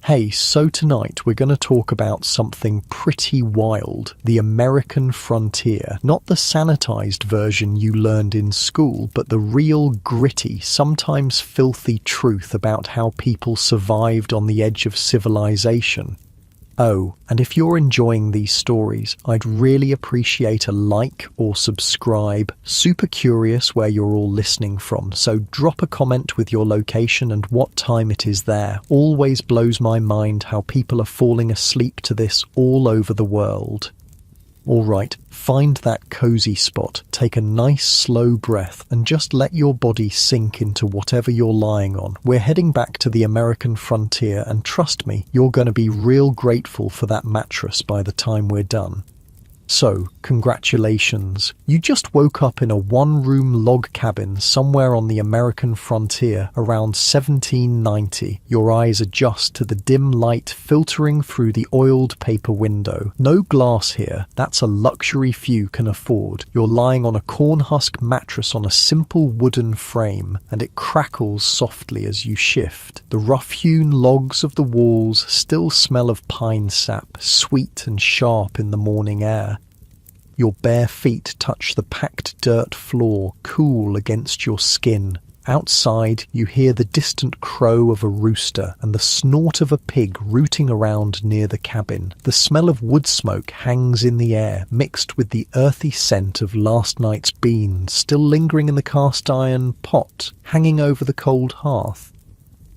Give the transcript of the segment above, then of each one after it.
Hey, so tonight we're going to talk about something pretty wild, the American frontier. Not the sanitized version you learned in school, but the real gritty, sometimes filthy truth about how people survived on the edge of civilization. Oh, and if you're enjoying these stories, I'd really appreciate a like or subscribe. Super curious where you're all listening from, so drop a comment with your location and what time it is there. Always blows my mind how people are falling asleep to this all over the world. Alright, find that cozy spot, take a nice slow breath and just let your body sink into whatever you're lying on. We're heading back to the American frontier and trust me, you're going to be real grateful for that mattress by the time we're done. So, congratulations. You just woke up in a one-room log cabin somewhere on the American frontier around 1790. Your eyes adjust to the dim light filtering through the oiled paper window. No glass here, that's a luxury few can afford. You're lying on a corn husk mattress on a simple wooden frame, and it crackles softly as you shift. The rough-hewn logs of the walls still smell of pine sap, sweet and sharp in the morning air. Your bare feet touch the packed dirt floor, cool against your skin. Outside, you hear the distant crow of a rooster and the snort of a pig rooting around near the cabin. The smell of wood smoke hangs in the air, mixed with the earthy scent of last night's beans still lingering in the cast-iron pot hanging over the cold hearth.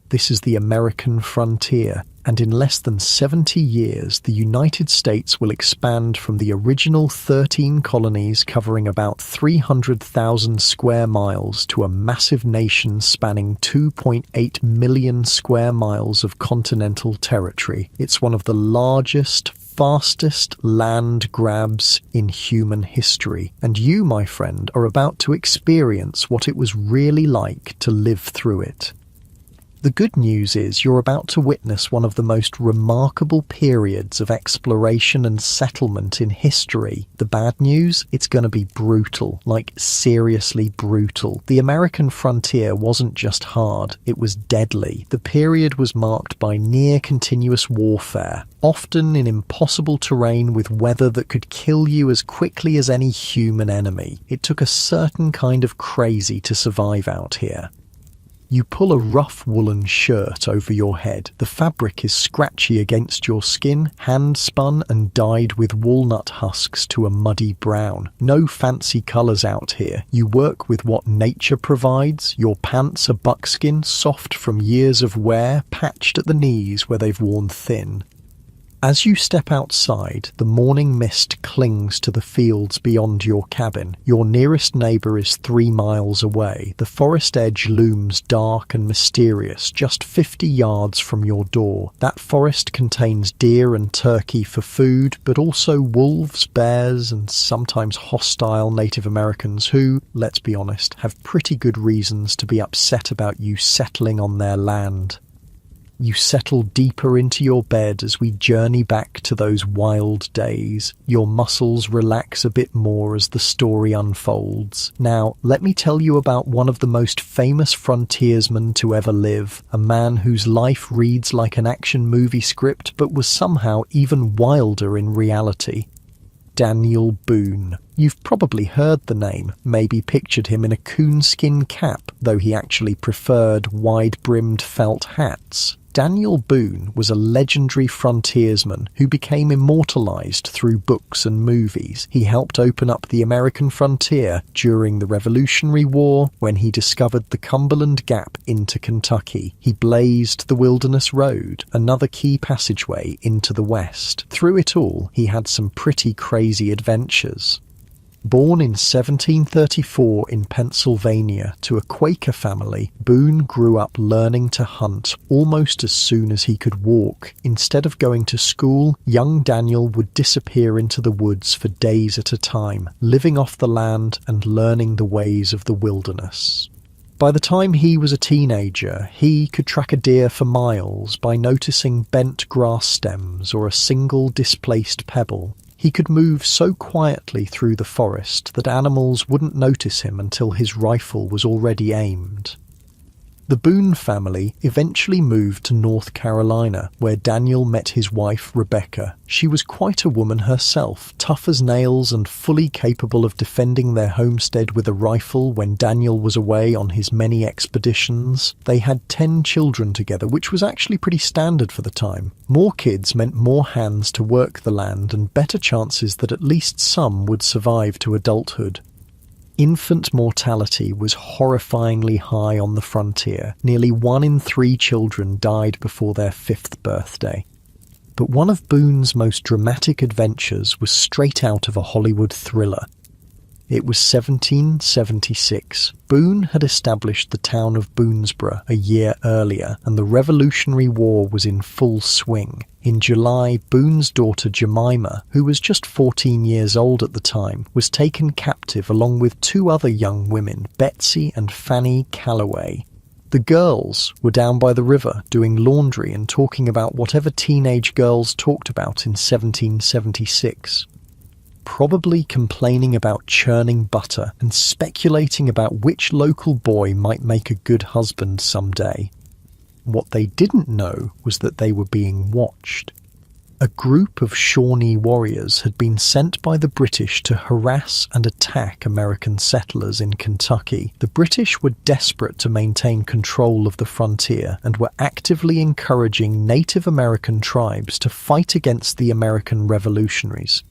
This is the American frontier, and in less than 70 years, the United States will expand from the original 13 colonies covering about 300,000 square miles to a massive nation spanning 2.8 million square miles of continental territory. It's one of the largest, fastest land grabs in human history, and you, my friend, are about to experience what it was really like to live through it. The good news is you're about to witness one of the most remarkable periods of exploration and settlement in history. The bad news? It's going to be brutal, like seriously brutal. The American frontier wasn't just hard, it was deadly. The period was marked by near-continuous warfare, often in impossible terrain with weather that could kill you as quickly as any human enemy. It took a certain kind of crazy to survive out here. You pull a rough woolen shirt over your head. The fabric is scratchy against your skin, hand-spun and dyed with walnut husks to a muddy brown. No fancy colours out here. You work with what nature provides. Your pants are buckskin, soft from years of wear, patched at the knees where they've worn thin. As you step outside, the morning mist clings to the fields beyond your cabin. Your nearest neighbour is 3 miles away. The forest edge looms dark and mysterious, just 50 yards from your door. That forest contains deer and turkey for food, but also wolves, bears, and sometimes hostile Native Americans who, let's be honest, have pretty good reasons to be upset about you settling on their land. You settle deeper into your bed as we journey back to those wild days. Your muscles relax a bit more as the story unfolds. Now, let me tell you about one of the most famous frontiersmen to ever live, a man whose life reads like an action movie script but was somehow even wilder in reality. Daniel Boone. You've probably heard the name, maybe pictured him in a coonskin cap, though he actually preferred wide-brimmed felt hats. Daniel Boone was a legendary frontiersman who became immortalized through books and movies. He helped open up the American frontier during the Revolutionary War when he discovered the Cumberland Gap into Kentucky. He blazed the Wilderness Road, another key passageway into the West. Through it all, he had some pretty crazy adventures. Born in 1734 in Pennsylvania to a Quaker family, Boone grew up learning to hunt almost as soon as he could walk. Instead of going to school, young Daniel would disappear into the woods for days at a time, living off the land and learning the ways of the wilderness. By the time he was a teenager, he could track a deer for miles by noticing bent grass stems or a single displaced pebble. He could move so quietly through the forest that animals wouldn't notice him until his rifle was already aimed. The Boone family eventually moved to North Carolina, where Daniel met his wife, Rebecca. She was quite a woman herself, tough as nails and fully capable of defending their homestead with a rifle when Daniel was away on his many expeditions. They had 10 children together, which was actually pretty standard for the time. More kids meant more hands to work the land and better chances that at least some would survive to adulthood. Infant mortality was horrifyingly high on the frontier. Nearly 1 in 3 children died before their 5th birthday. But one of Boone's most dramatic adventures was straight out of a Hollywood thriller. It was 1776. Boone had established the town of Boonesborough a year earlier, and the Revolutionary War was in full swing. In July, Boone's daughter Jemima, who was just 14 years old at the time, was taken captive along with 2 other young women, Betsy and Fanny Calloway. The girls were down by the river doing laundry and talking about whatever teenage girls talked about in 1776. Probably complaining about churning butter and speculating about which local boy might make a good husband someday. What they didn't know was that they were being watched. A group of Shawnee warriors had been sent by the British to harass and attack American settlers in Kentucky. The British were desperate to maintain control of the frontier and were actively encouraging Native American tribes to fight against the American revolutionaries.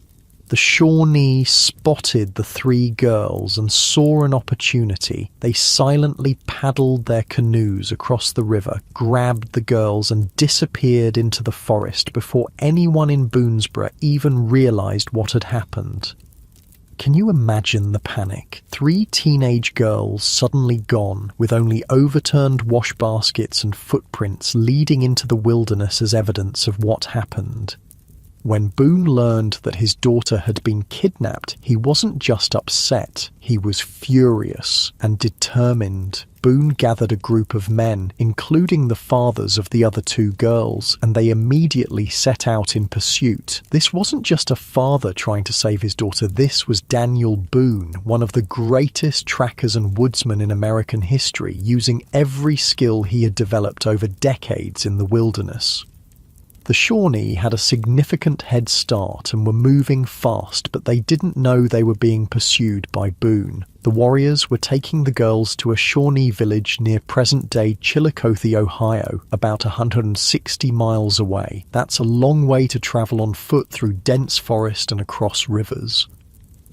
The Shawnee spotted the 3 girls and saw an opportunity. They silently paddled their canoes across the river, grabbed the girls and disappeared into the forest before anyone in Boonesborough even realized what had happened. Can you imagine the panic? 3 teenage girls suddenly gone, with only overturned wash baskets and footprints leading into the wilderness as evidence of what happened. When Boone learned that his daughter had been kidnapped, he wasn't just upset, he was furious and determined. Boone gathered a group of men, including the fathers of the other 2 girls, and they immediately set out in pursuit. This wasn't just a father trying to save his daughter, this was Daniel Boone, one of the greatest trackers and woodsmen in American history, using every skill he had developed over decades in the wilderness. The Shawnee had a significant head start and were moving fast, but they didn't know they were being pursued by Boone. The warriors were taking the girls to a Shawnee village near present-day Chillicothe, Ohio, about 160 miles away. That's a long way to travel on foot through dense forest and across rivers.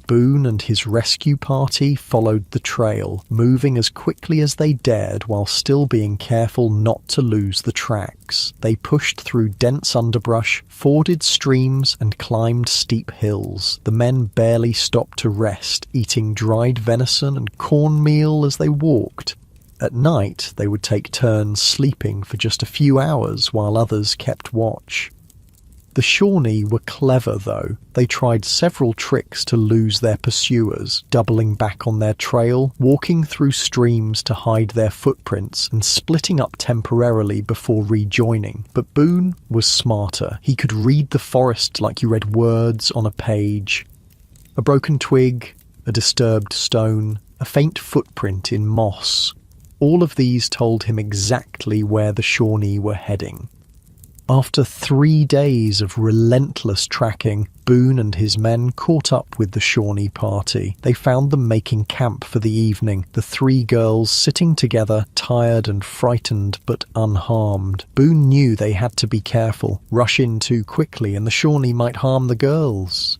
Boone and his rescue party followed the trail, moving as quickly as they dared while still being careful not to lose the tracks. They pushed through dense underbrush, forded streams, and climbed steep hills. The men barely stopped to rest, eating dried venison and cornmeal as they walked. At night, they would take turns sleeping for just a few hours while others kept watch. The Shawnee were clever, though. They tried several tricks to lose their pursuers, doubling back on their trail, walking through streams to hide their footprints, and splitting up temporarily before rejoining. But Boone was smarter. He could read the forest like you read words on a page. A broken twig, a disturbed stone, a faint footprint in moss. All of these told him exactly where the Shawnee were heading. After 3 days of relentless tracking, Boone and his men caught up with the Shawnee party. They found them making camp for the evening, the 3 girls sitting together, tired and frightened but unharmed. Boone knew they had to be careful. Rush in too quickly and the Shawnee might harm the girls.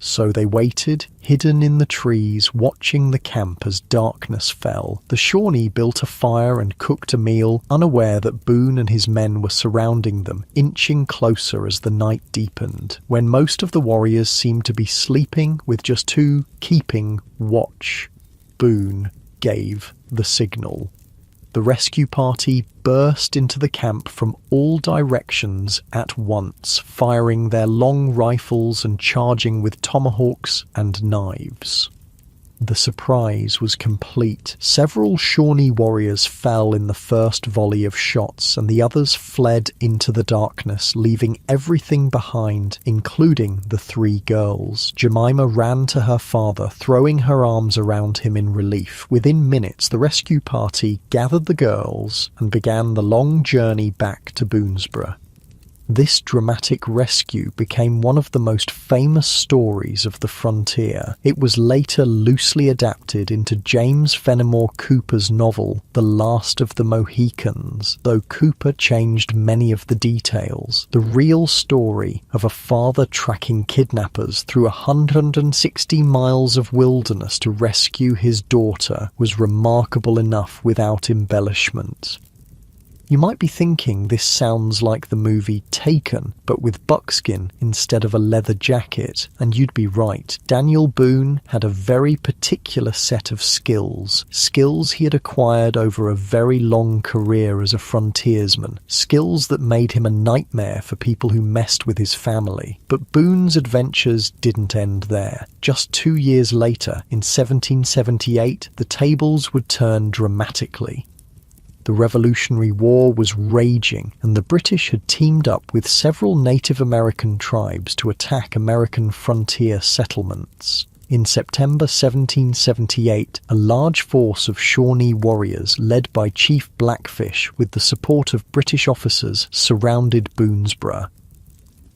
So they waited, hidden in the trees, watching the camp as darkness fell. The Shawnee built a fire and cooked a meal, unaware that Boone and his men were surrounding them, inching closer as the night deepened. When most of the warriors seemed to be sleeping, with just 2 keeping watch, Boone gave the signal. The rescue party burst into the camp from all directions at once, firing their long rifles and charging with tomahawks and knives. The surprise was complete. Several Shawnee warriors fell in the first volley of shots, and the others fled into the darkness, leaving everything behind, including the 3 girls. Jemima ran to her father, throwing her arms around him in relief. Within minutes, the rescue party gathered the girls and began the long journey back to Boonesboro. This dramatic rescue became one of the most famous stories of the frontier. It was later loosely adapted into James Fenimore Cooper's novel, The Last of the Mohicans, though Cooper changed many of the details. The real story of a father tracking kidnappers through 160 miles of wilderness to rescue his daughter was remarkable enough without embellishment. You might be thinking this sounds like the movie Taken, but with buckskin instead of a leather jacket, and you'd be right. Daniel Boone had a very particular set of skills he had acquired over a very long career as a frontiersman, skills that made him a nightmare for people who messed with his family. But Boone's adventures didn't end there. Just 2 years later, in 1778, the tables would turn dramatically. The Revolutionary War was raging, and the British had teamed up with several Native American tribes to attack American frontier settlements. In September 1778, a large force of Shawnee warriors, led by Chief Blackfish with the support of British officers, surrounded Boonesboro.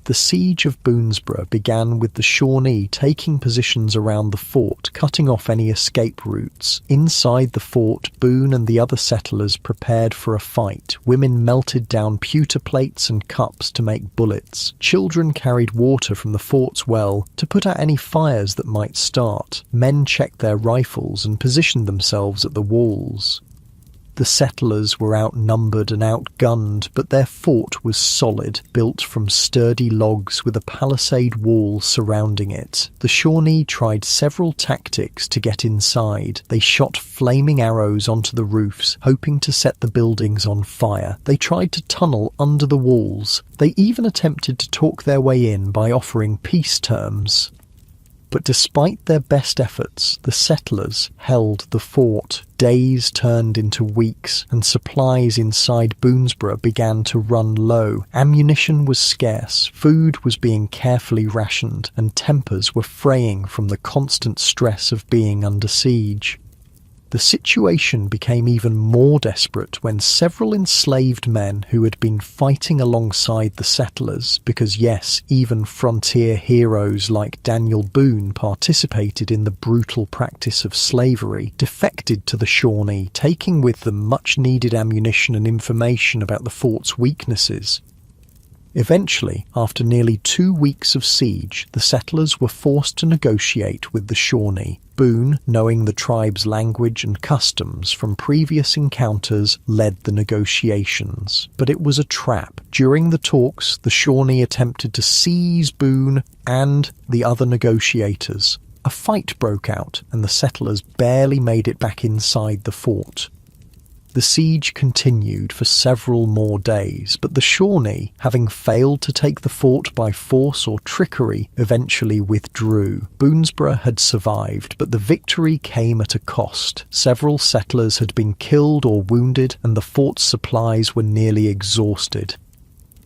The siege of Boonesboro began with the Shawnee taking positions around the fort, cutting off any escape routes. Inside the fort, Boone and the other settlers prepared for a fight. Women melted down pewter plates and cups to make bullets. Children carried water from the fort's well to put out any fires that might start. Men checked their rifles and positioned themselves at the walls. The settlers were outnumbered and outgunned, but their fort was solid, built from sturdy logs with a palisade wall surrounding it. The Shawnee tried several tactics to get inside. They shot flaming arrows onto the roofs, hoping to set the buildings on fire. They tried to tunnel under the walls. They even attempted to talk their way in by offering peace terms. But despite their best efforts, the settlers held the fort. Days turned into weeks, and supplies inside Boonesboro began to run low. Ammunition was scarce, food was being carefully rationed, and tempers were fraying from the constant stress of being under siege. The situation became even more desperate when several enslaved men who had been fighting alongside the settlers, because yes, even frontier heroes like Daniel Boone participated in the brutal practice of slavery, defected to the Shawnee, taking with them much-needed ammunition and information about the fort's weaknesses. Eventually, after nearly 2 weeks of siege, the settlers were forced to negotiate with the Shawnee. Boone, knowing the tribe's language and customs from previous encounters, led the negotiations. But it was a trap. During the talks, the Shawnee attempted to seize Boone and the other negotiators. A fight broke out, and the settlers barely made it back inside the fort. The siege continued for several more days, but the Shawnee, having failed to take the fort by force or trickery, eventually withdrew. Boonesboro had survived, but the victory came at a cost. Several settlers had been killed or wounded, and the fort's supplies were nearly exhausted.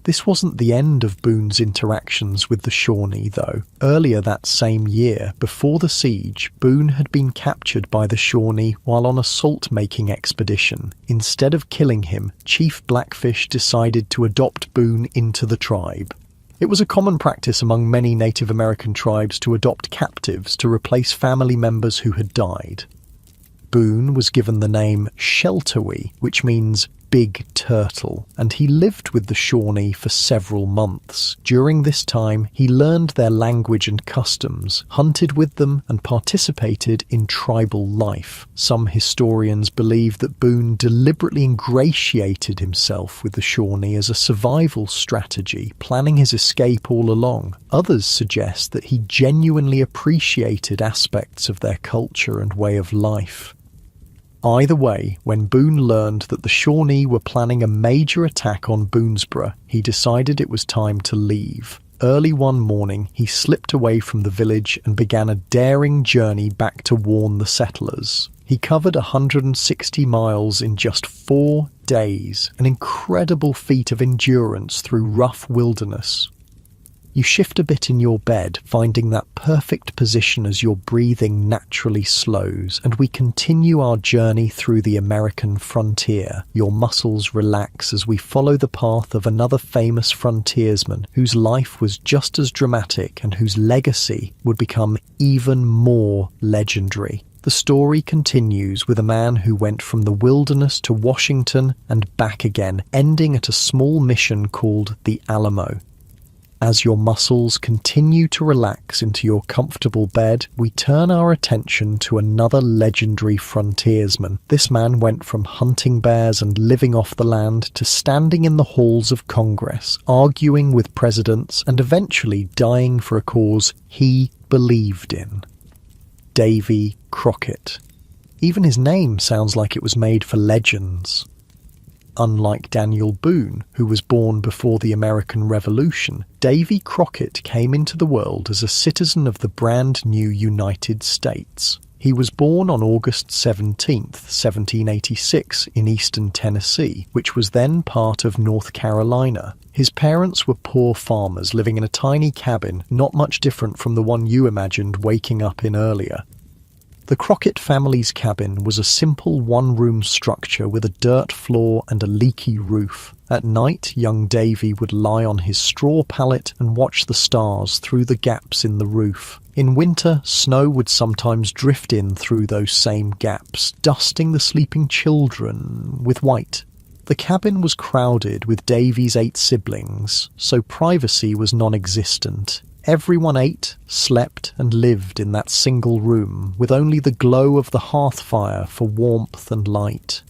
This wasn't the end of Boone's interactions with the Shawnee, though. Earlier that same year, before the siege, Boone had been captured by the Shawnee while on a salt-making expedition. Instead of killing him, Chief Blackfish decided to adopt Boone into the tribe. It was a common practice among many Native American tribes to adopt captives to replace family members who had died. Boone was given the name Sheltowee, which means big turtle, and he lived with the Shawnee for several months. During this time, he learned their language and customs, hunted with them, and participated in tribal life. Some historians believe that Boone deliberately ingratiated himself with the Shawnee as a survival strategy, planning his escape all along. Others suggest that he genuinely appreciated aspects of their culture and way of life. Either way, when Boone learned that the Shawnee were planning a major attack on Boonesboro, he decided it was time to leave. Early one morning, he slipped away from the village and began a daring journey back to warn the settlers. He covered 160 miles in just 4 days, an incredible feat of endurance through rough wilderness. You shift a bit in your bed, finding that perfect position as your breathing naturally slows, and we continue our journey through the American frontier. Your muscles relax as we follow the path of another famous frontiersman whose life was just as dramatic and whose legacy would become even more legendary. The story continues with a man who went from the wilderness to Washington and back again, ending at a small mission called the Alamo. As your muscles continue to relax into your comfortable bed, we turn our attention to another legendary frontiersman. This man went from hunting bears and living off the land to standing in the halls of Congress, arguing with presidents, and eventually dying for a cause he believed in. Davy Crockett. Even his name sounds like it was made for legends. Unlike Daniel Boone, who was born before the American Revolution, Davy Crockett came into the world as a citizen of the brand new United States. He was born on August 17, 1786, in eastern Tennessee, which was then part of North Carolina. His parents were poor farmers living in a tiny cabin, not much different from the one you imagined waking up in earlier. The Crockett family's cabin was a simple one-room structure with a dirt floor and a leaky roof. At night, young Davy would lie on his straw pallet and watch the stars through the gaps in the roof. In winter, snow would sometimes drift in through those same gaps, dusting the sleeping children with white. The cabin was crowded with Davy's 8 siblings, so privacy was non-existent. Everyone ate, slept, and lived in that single room, with only the glow of the hearth fire for warmth and light.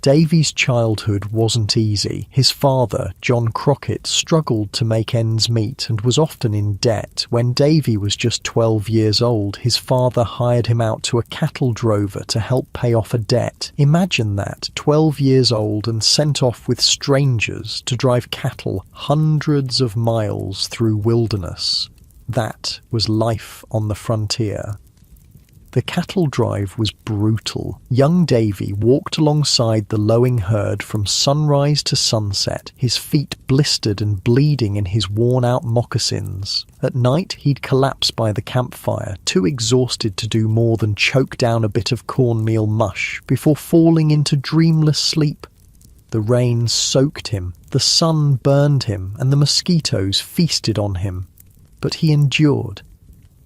Davy's childhood wasn't easy. His father, John Crockett, struggled to make ends meet and was often in debt. When Davy was just 12 years old, his father hired him out to a cattle drover to help pay off a debt. Imagine that, 12 years old and sent off with strangers to drive cattle hundreds of miles through wilderness. That was life on the frontier. The cattle drive was brutal. Young Davy walked alongside the lowing herd from sunrise to sunset, his feet blistered and bleeding in his worn-out moccasins. At night, he'd collapse by the campfire, too exhausted to do more than choke down a bit of cornmeal mush, before falling into dreamless sleep. The rain soaked him, the sun burned him, and the mosquitoes feasted on him. But he endured.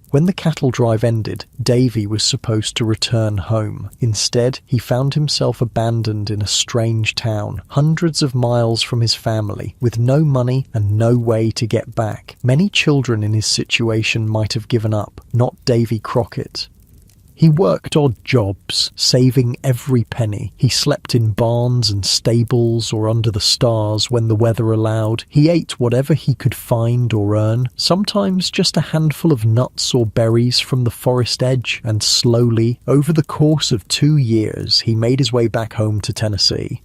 When the cattle drive ended, Davy was supposed to return home. Instead, he found himself abandoned in a strange town, hundreds of miles from his family, with no money and no way to get back. Many children in his situation might have given up, not Davy Crockett. He worked odd jobs, saving every penny. He slept in barns and stables or under the stars when the weather allowed. He ate whatever he could find or earn, sometimes just a handful of nuts or berries from the forest edge, and slowly, over the course of 2 years, he made his way back home to Tennessee.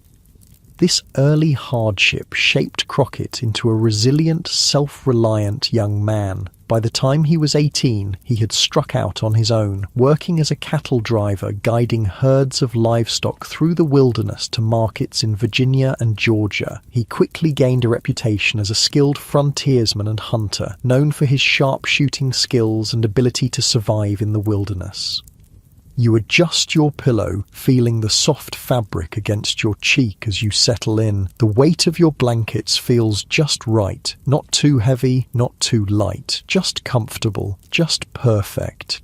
This early hardship shaped Crockett into a resilient, self-reliant young man. By the time he was 18, he had struck out on his own, working as a cattle driver, guiding herds of livestock through the wilderness to markets in Virginia and Georgia. He quickly gained a reputation as a skilled frontiersman and hunter, known for his sharpshooting skills and ability to survive in the wilderness. You adjust your pillow, feeling the soft fabric against your cheek as you settle in. The weight of your blankets feels just right, not too heavy, not too light, just comfortable, just perfect.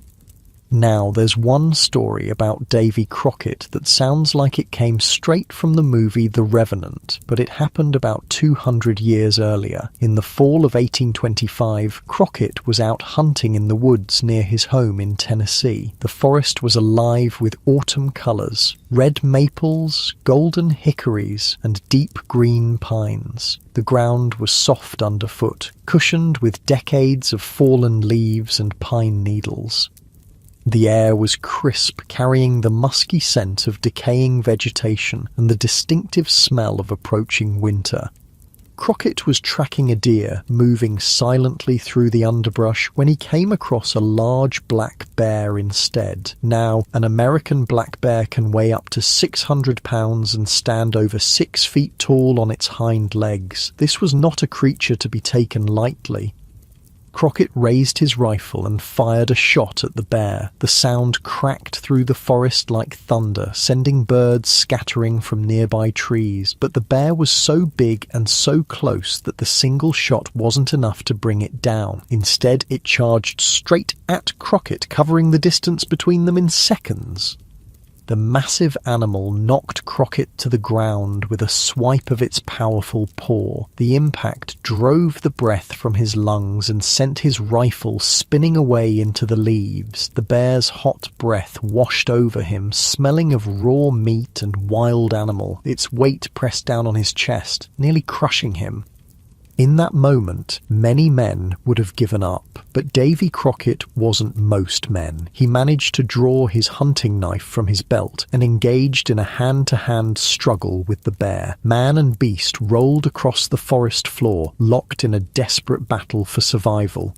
Now, there's one story about Davy Crockett that sounds like it came straight from the movie The Revenant, but it happened about 200 years earlier. In the fall of 1825, Crockett was out hunting in the woods near his home in Tennessee. The forest was alive with autumn colors, red maples, golden hickories, and deep green pines. The ground was soft underfoot, cushioned with decades of fallen leaves and pine needles. The air was crisp, carrying the musky scent of decaying vegetation and the distinctive smell of approaching winter. Crockett was tracking a deer, moving silently through the underbrush, when he came across a large black bear instead. Now, an American black bear can weigh up to 600 pounds and stand over 6 feet tall on its hind legs. This was not a creature to be taken lightly. Crockett raised his rifle and fired a shot at the bear. The sound cracked through the forest like thunder, sending birds scattering from nearby trees. But the bear was so big and so close that the single shot wasn't enough to bring it down. Instead, it charged straight at Crockett, covering the distance between them in seconds. The massive animal knocked Crockett to the ground with a swipe of its powerful paw. The impact drove the breath from his lungs and sent his rifle spinning away into the leaves. The bear's hot breath washed over him, smelling of raw meat and wild animal. Its weight pressed down on his chest, nearly crushing him. In that moment, many men would have given up, but Davy Crockett wasn't most men. He managed to draw his hunting knife from his belt and engaged in a hand-to-hand struggle with the bear. Man and beast rolled across the forest floor, locked in a desperate battle for survival.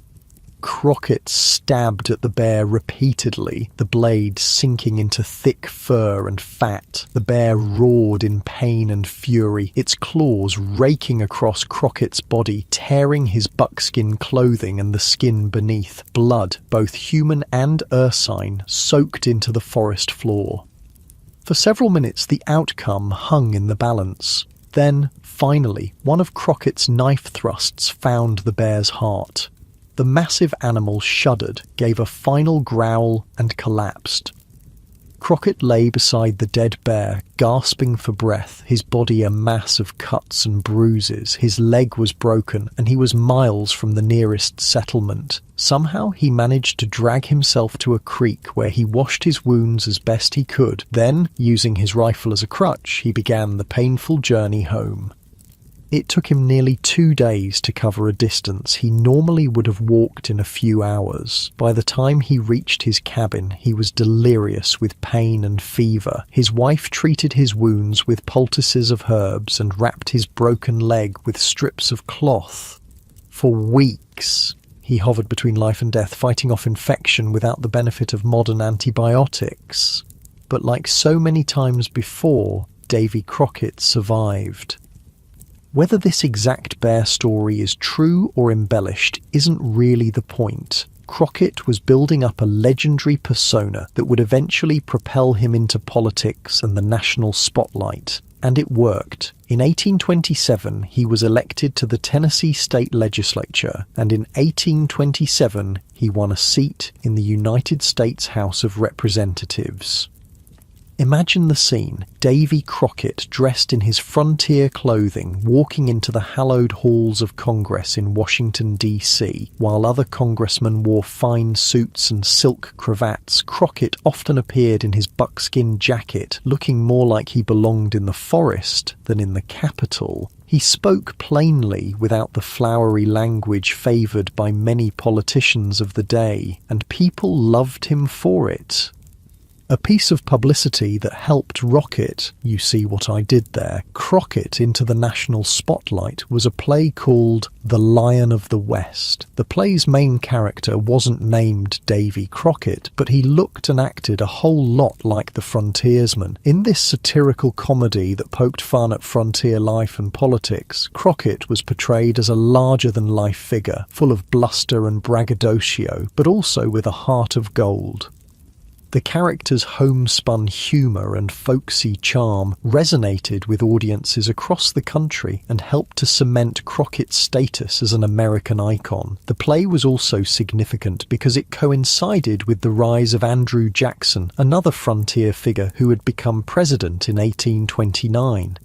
Crockett stabbed at the bear repeatedly, the blade sinking into thick fur and fat. The bear roared in pain and fury, its claws raking across Crockett's body, tearing his buckskin clothing and the skin beneath. Blood, both human and ursine, soaked into the forest floor. For several minutes the outcome hung in the balance. Then, finally, one of Crockett's knife thrusts found the bear's heart. The massive animal shuddered, gave a final growl, and collapsed. Crockett lay beside the dead bear, gasping for breath, his body a mass of cuts and bruises. His leg was broken, and he was miles from the nearest settlement. Somehow he managed to drag himself to a creek where he washed his wounds as best he could. Then, using his rifle as a crutch, he began the painful journey home. It took him nearly 2 days to cover a distance he normally would have walked in a few hours. By the time he reached his cabin, he was delirious with pain and fever. His wife treated his wounds with poultices of herbs and wrapped his broken leg with strips of cloth. For weeks, he hovered between life and death, fighting off infection without the benefit of modern antibiotics. But like so many times before, Davy Crockett survived. Whether this exact bear story is true or embellished isn't really the point. Crockett was building up a legendary persona that would eventually propel him into politics and the national spotlight. And it worked. In 1827, he was elected to the Tennessee state legislature, and in 1827, he won a seat in the United States House of Representatives. Imagine the scene. Davy Crockett, dressed in his frontier clothing, walking into the hallowed halls of Congress in Washington, D.C. While other congressmen wore fine suits and silk cravats, Crockett often appeared in his buckskin jacket, looking more like he belonged in the forest than in the Capitol. He spoke plainly without the flowery language favoured by many politicians of the day, and people loved him for it. A piece of publicity that helped rocket, you see what I did there, Crockett into the national spotlight was a play called The Lion of the West. The play's main character wasn't named Davy Crockett, but he looked and acted a whole lot like the frontiersman. In this satirical comedy that poked fun at frontier life and politics, Crockett was portrayed as a larger-than-life figure, full of bluster and braggadocio, but also with a heart of gold. The character's homespun humour and folksy charm resonated with audiences across the country and helped to cement Crockett's status as an American icon. The play was also significant because it coincided with the rise of Andrew Jackson, another frontier figure who had become president in 1829.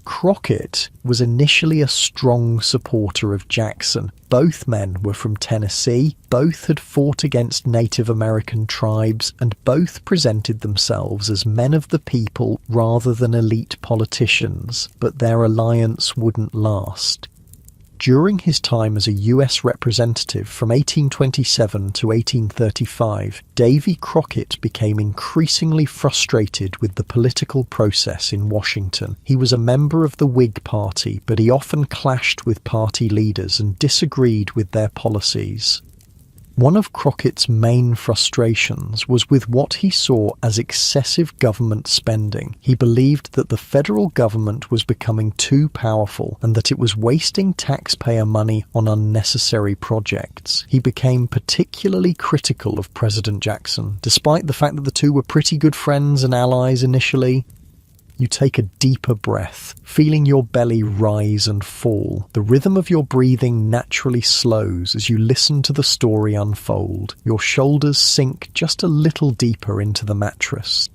Crockett was initially a strong supporter of Jackson. Both men were from Tennessee, both had fought against Native American tribes, and both presented themselves as men of the people rather than elite politicians. But their alliance wouldn't last. During his time as a U.S. representative from 1827 to 1835, Davy Crockett became increasingly frustrated with the political process in Washington. He was a member of the Whig Party, but he often clashed with party leaders and disagreed with their policies. One of Crockett's main frustrations was with what he saw as excessive government spending. He believed that the federal government was becoming too powerful and that it was wasting taxpayer money on unnecessary projects. He became particularly critical of President Jackson, despite the fact that the two were pretty good friends and allies initially. You take a deeper breath, feeling your belly rise and fall. The rhythm of your breathing naturally slows as you listen to the story unfold. Your shoulders sink just a little deeper into the mattress.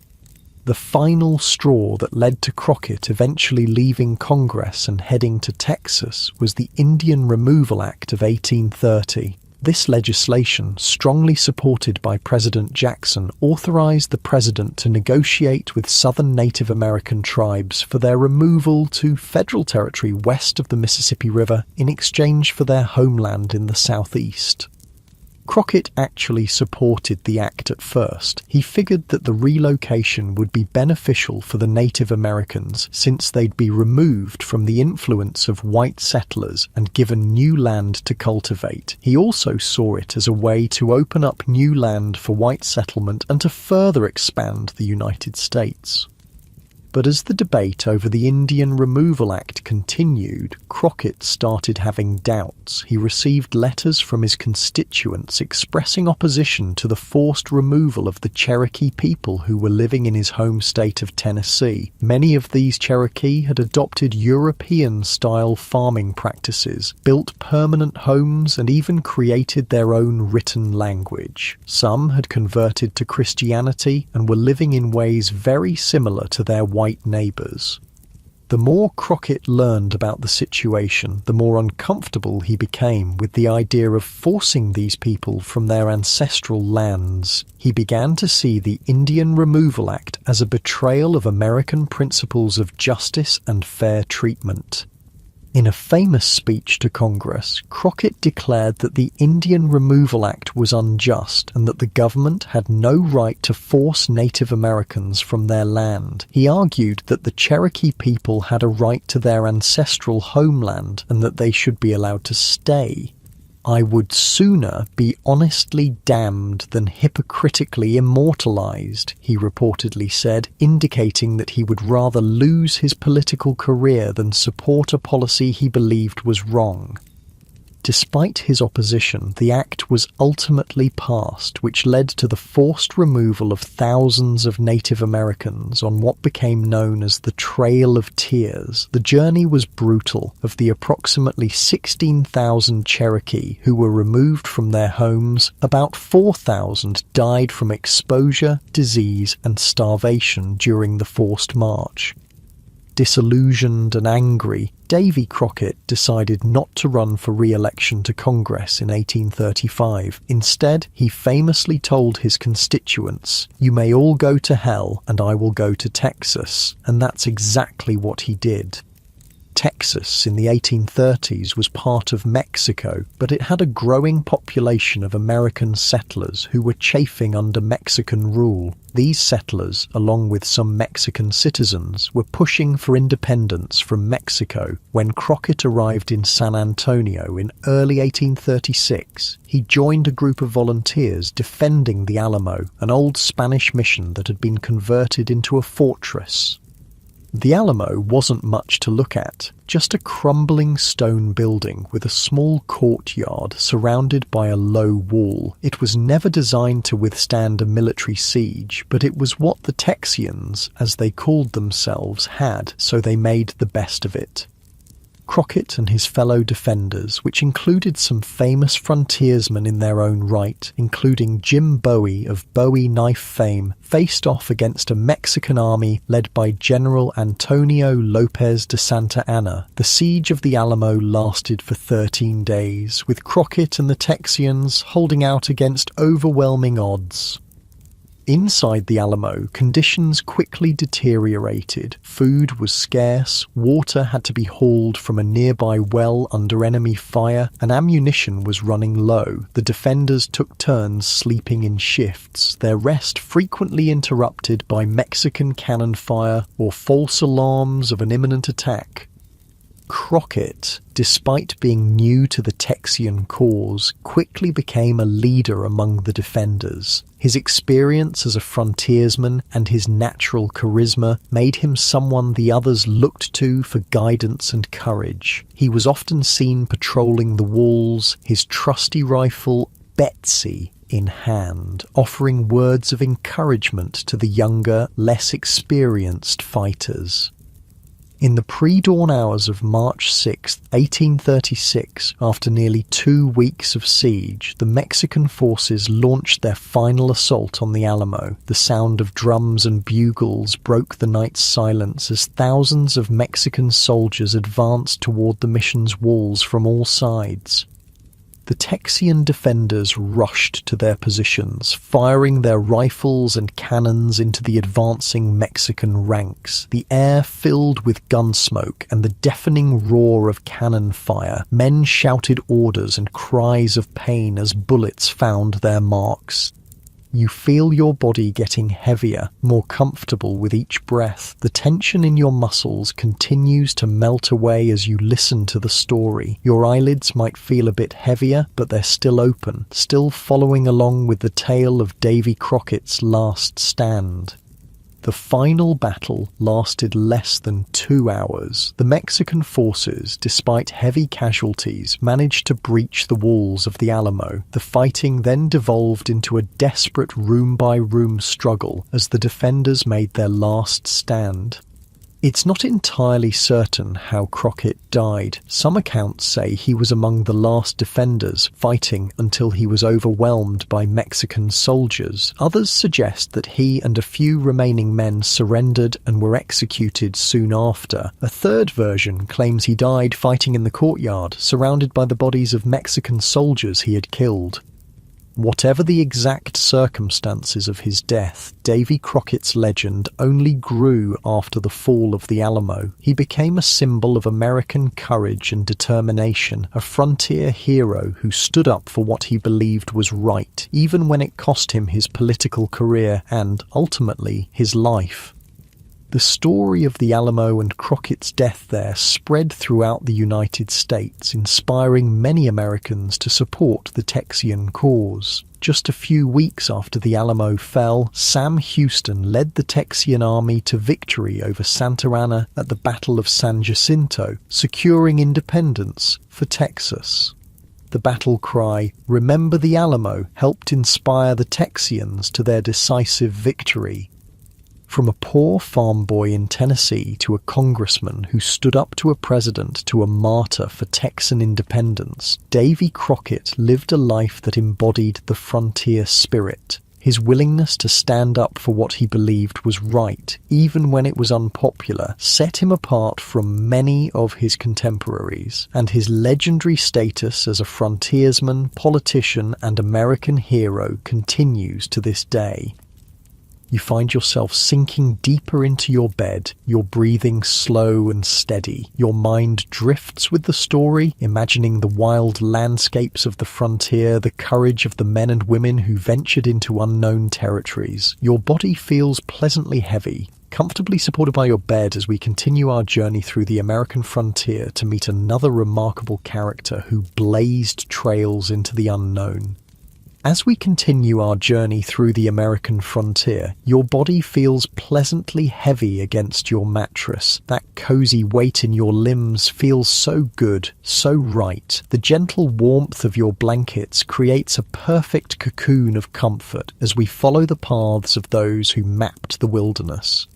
The final straw that led to Crockett eventually leaving Congress and heading to Texas was the Indian Removal Act of 1830. This legislation, strongly supported by President Jackson, authorized the president to negotiate with southern Native American tribes for their removal to federal territory west of the Mississippi River in exchange for their homeland in the southeast. Crockett actually supported the act at first. He figured that the relocation would be beneficial for the Native Americans since they'd be removed from the influence of white settlers and given new land to cultivate. He also saw it as a way to open up new land for white settlement and to further expand the United States. But as the debate over the Indian Removal Act continued, Crockett started having doubts. He received letters from his constituents expressing opposition to the forced removal of the Cherokee people who were living in his home state of Tennessee. Many of these Cherokee had adopted European-style farming practices, built permanent homes, and even created their own written language. Some had converted to Christianity and were living in ways very similar to their white neighbours. The more Crockett learned about the situation, the more uncomfortable he became with the idea of forcing these people from their ancestral lands. He began to see the Indian Removal Act as a betrayal of American principles of justice and fair treatment. In a famous speech to Congress, Crockett declared that the Indian Removal Act was unjust and that the government had no right to force Native Americans from their land. He argued that the Cherokee people had a right to their ancestral homeland and that they should be allowed to stay. "I would sooner be honestly damned than hypocritically immortalized," he reportedly said, indicating that he would rather lose his political career than support a policy he believed was wrong. Despite his opposition, the act was ultimately passed, which led to the forced removal of thousands of Native Americans on what became known as the Trail of Tears. The journey was brutal. Of the approximately 16,000 Cherokee who were removed from their homes, about 4,000 died from exposure, disease, and starvation during the forced march. Disillusioned and angry, Davy Crockett decided not to run for re-election to Congress in 1835. Instead, he famously told his constituents, "You may all go to hell and I will go to Texas," and that's exactly what he did. Texas in the 1830s was part of Mexico, but it had a growing population of American settlers who were chafing under Mexican rule. These settlers, along with some Mexican citizens, were pushing for independence from Mexico. When Crockett arrived in San Antonio in early 1836, he joined a group of volunteers defending the Alamo, an old Spanish mission that had been converted into a fortress. The Alamo wasn't much to look at, just a crumbling stone building with a small courtyard surrounded by a low wall. It was never designed to withstand a military siege, but it was what the Texians, as they called themselves, had, so they made the best of it. Crockett and his fellow defenders, which included some famous frontiersmen in their own right, including Jim Bowie of Bowie knife fame, faced off against a Mexican army led by General Antonio Lopez de Santa Anna. The siege of the Alamo lasted for 13 days, with Crockett and the Texians holding out against overwhelming odds. Inside the Alamo, conditions quickly deteriorated. Food was scarce, water had to be hauled from a nearby well under enemy fire, and ammunition was running low. The defenders took turns sleeping in shifts, their rest frequently interrupted by Mexican cannon fire or false alarms of an imminent attack. Crockett, despite being new to the Texian cause, quickly became a leader among the defenders. His experience as a frontiersman and his natural charisma made him someone the others looked to for guidance and courage. He was often seen patrolling the walls, his trusty rifle, Betsy, in hand, offering words of encouragement to the younger, less experienced fighters. In the pre-dawn hours of March 6, 1836, after nearly 2 weeks of siege, the Mexican forces launched their final assault on the Alamo. The sound of drums and bugles broke the night's silence as thousands of Mexican soldiers advanced toward the mission's walls from all sides. The Texian defenders rushed to their positions, firing their rifles and cannons into the advancing Mexican ranks. The air filled with gun smoke and the deafening roar of cannon fire. Men shouted orders and cries of pain as bullets found their marks. You feel your body getting heavier, more comfortable with each breath. The tension in your muscles continues to melt away as you listen to the story. Your eyelids might feel a bit heavier, but they're still open, still following along with the tale of Davy Crockett's last stand. The final battle lasted less than 2 hours. The Mexican forces, despite heavy casualties, managed to breach the walls of the Alamo. The fighting then devolved into a desperate room-by-room struggle as the defenders made their last stand. It's not entirely certain how Crockett died. Some accounts say he was among the last defenders, fighting until he was overwhelmed by Mexican soldiers. Others suggest that he and a few remaining men surrendered and were executed soon after. A third version claims he died fighting in the courtyard, surrounded by the bodies of Mexican soldiers he had killed. Whatever the exact circumstances of his death, Davy Crockett's legend only grew after the fall of the Alamo. He became a symbol of American courage and determination, a frontier hero who stood up for what he believed was right, even when it cost him his political career and, ultimately, his life. The story of the Alamo and Crockett's death there spread throughout the United States, inspiring many Americans to support the Texian cause. Just a few weeks after the Alamo fell, Sam Houston led the Texian army to victory over Santa Anna at the Battle of San Jacinto, securing independence for Texas. The battle cry, "Remember the Alamo," helped inspire the Texians to their decisive victory. From a poor farm boy in Tennessee to a congressman who stood up to a president to a martyr for Texan independence, Davy Crockett lived a life that embodied the frontier spirit. His willingness to stand up for what he believed was right, even when it was unpopular, set him apart from many of his contemporaries, and his legendary status as a frontiersman, politician, and American hero continues to this day. You find yourself sinking deeper into your bed, your breathing slow and steady. Your mind drifts with the story, imagining the wild landscapes of the frontier, the courage of the men and women who ventured into unknown territories. Your body feels pleasantly heavy, comfortably supported by your bed as we continue our journey through the American frontier to meet another remarkable character who blazed trails into the unknown. As we continue our journey through the American frontier, your body feels pleasantly heavy against your mattress. That cozy weight in your limbs feels so good, so right. The gentle warmth of your blankets creates a perfect cocoon of comfort as we follow the paths of those who mapped the wilderness.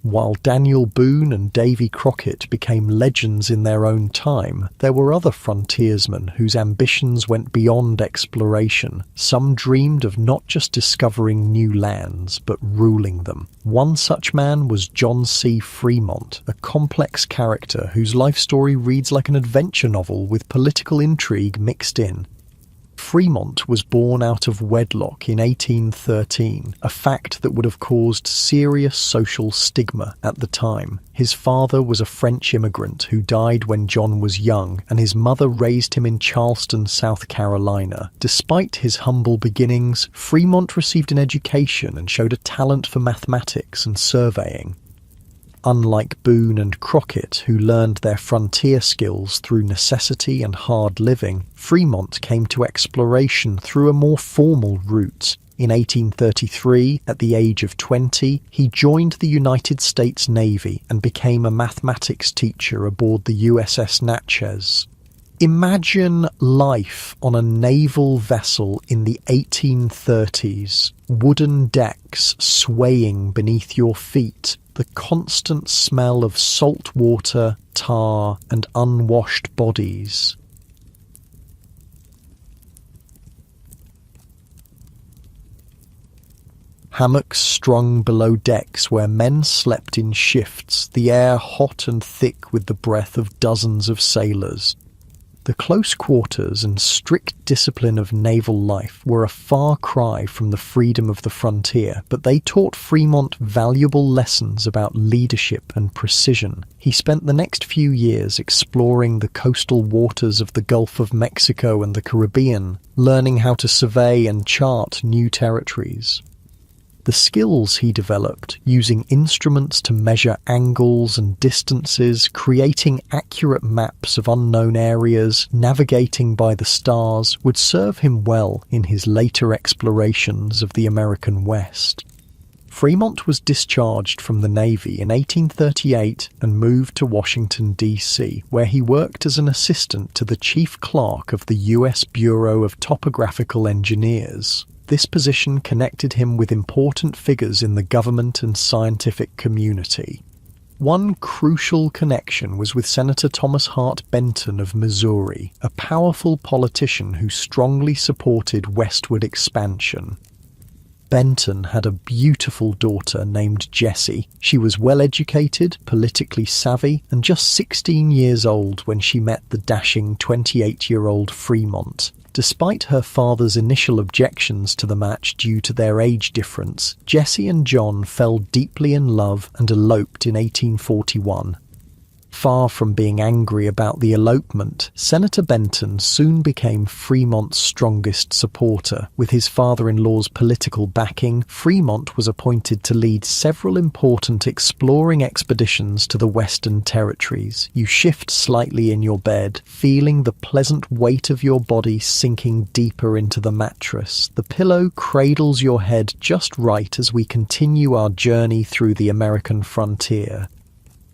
While Daniel Boone and Davy Crockett became legends in their own time, there were other frontiersmen whose ambitions went beyond exploration. Some dreamed of not just discovering new lands, but ruling them. One such man was John C. Fremont, a complex character whose life story reads like an adventure novel with political intrigue mixed in. Fremont was born out of wedlock in 1813, a fact that would have caused serious social stigma at the time. His father was a French immigrant who died when John was young, and his mother raised him in Charleston, South Carolina. Despite his humble beginnings, Fremont received an education and showed a talent for mathematics and surveying. Unlike Boone and Crockett, who learned their frontier skills through necessity and hard living, Fremont came to exploration through a more formal route. In 1833, at the age of 20, he joined the United States Navy and became a mathematics teacher aboard the USS Natchez. Imagine life on a naval vessel in the 1830s, wooden decks swaying beneath your feet, the constant smell of salt water, tar, and unwashed bodies. Hammocks strung below decks where men slept in shifts, the air hot and thick with the breath of dozens of sailors. The close quarters and strict discipline of naval life were a far cry from the freedom of the frontier, but they taught Fremont valuable lessons about leadership and precision. He spent the next few years exploring the coastal waters of the Gulf of Mexico and the Caribbean, learning how to survey and chart new territories. The skills he developed, using instruments to measure angles and distances, creating accurate maps of unknown areas, navigating by the stars, would serve him well in his later explorations of the American West. Fremont was discharged from the Navy in 1838 and moved to Washington, D.C., where he worked as an assistant to the chief clerk of the U.S. Bureau of Topographical Engineers. This position connected him with important figures in the government and scientific community. One crucial connection was with Senator Thomas Hart Benton of Missouri, a powerful politician who strongly supported westward expansion. Benton had a beautiful daughter named Jessie. She was well-educated, politically savvy, and just 16 years old when she met the dashing 28-year-old Fremont. Despite her father's initial objections to the match due to their age difference, Jessie and John fell deeply in love and eloped in 1841. Far from being angry about the elopement, Senator Benton soon became Fremont's strongest supporter. With his father-in-law's political backing, Fremont was appointed to lead several important exploring expeditions to the Western Territories. You shift slightly in your bed, feeling the pleasant weight of your body sinking deeper into the mattress. The pillow cradles your head just right as we continue our journey through the American frontier.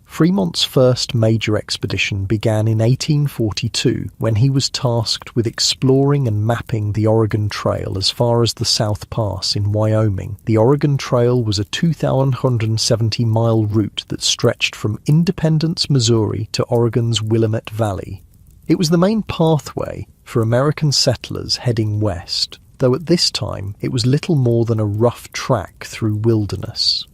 Fremont's first major expedition began in 1842 when he was tasked with exploring and mapping the Oregon Trail as far as the South Pass in Wyoming. The Oregon Trail was a 2,170-mile route that stretched from Independence, Missouri to Oregon's Willamette Valley. It was the main pathway for American settlers heading west, though at this time it was little more than a rough track through wilderness.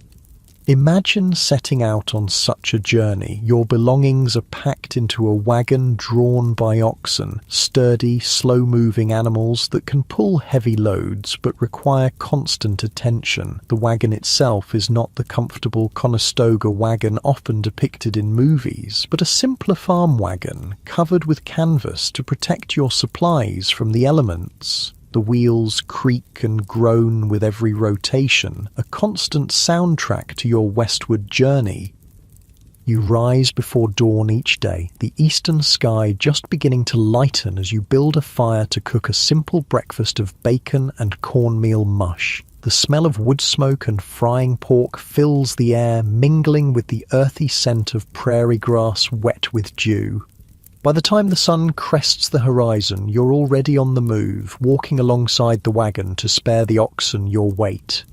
Imagine setting out on such a journey. Your belongings are packed into a wagon drawn by oxen, sturdy, slow-moving animals that can pull heavy loads but require constant attention. The wagon itself is not the comfortable Conestoga wagon often depicted in movies, but a simpler farm wagon covered with canvas to protect your supplies from the elements. The wheels creak and groan with every rotation, a constant soundtrack to your westward journey. You rise before dawn each day, the eastern sky just beginning to lighten as you build a fire to cook a simple breakfast of bacon and cornmeal mush. The smell of wood smoke and frying pork fills the air, mingling with the earthy scent of prairie grass wet with dew. By the time the sun crests the horizon, you're already on the move, walking alongside the wagon to spare the oxen your weight.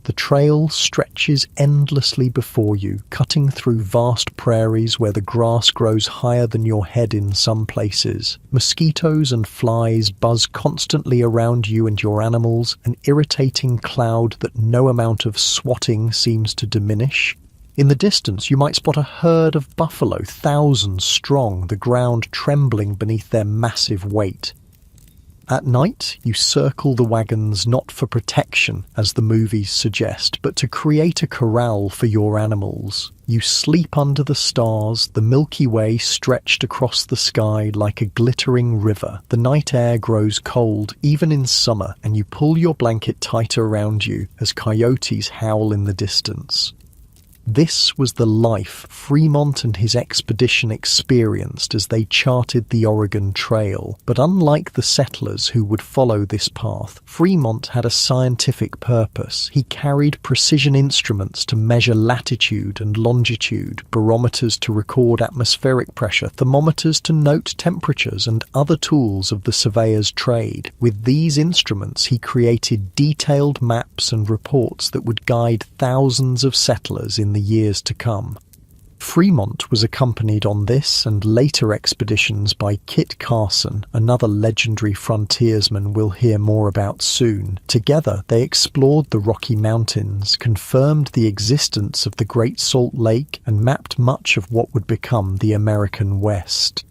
The trail stretches endlessly before you, cutting through vast prairies where the grass grows higher than your head in some places. Mosquitoes and flies buzz constantly around you and your animals, an irritating cloud that no amount of swatting seems to diminish. In the distance, you might spot a herd of buffalo, thousands strong, the ground trembling beneath their massive weight. At night, you circle the wagons not for protection, as the movies suggest, but to create a corral for your animals. You sleep under the stars, the Milky Way stretched across the sky like a glittering river. The night air grows cold, even in summer, and you pull your blanket tighter around you as coyotes howl in the distance. This was the life Fremont and his expedition experienced as they charted the Oregon Trail. But unlike the settlers who would follow this path, Fremont had a scientific purpose. He carried precision instruments to measure latitude and longitude, barometers to record atmospheric pressure, thermometers to note temperatures, and other tools of the surveyor's trade. With these instruments, he created detailed maps and reports that would guide thousands of settlers in the years to come. Fremont was accompanied on this and later expeditions by Kit Carson, another legendary frontiersman we'll hear more about soon. Together, they explored the Rocky Mountains, confirmed the existence of the Great Salt Lake, and mapped much of what would become the American West.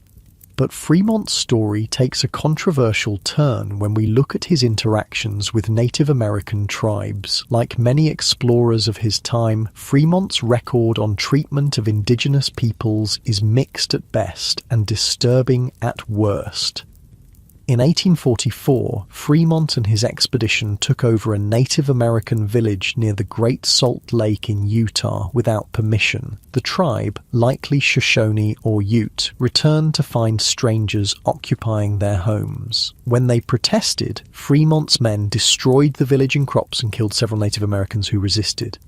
But Fremont's story takes a controversial turn when we look at his interactions with Native American tribes. Like many explorers of his time, Fremont's record on treatment of indigenous peoples is mixed at best and disturbing at worst. In 1844, Fremont and his expedition took over a Native American village near the Great Salt Lake in Utah without permission. The tribe, likely Shoshone or Ute, returned to find strangers occupying their homes. When they protested, Fremont's men destroyed the village and crops and killed several Native Americans who resisted.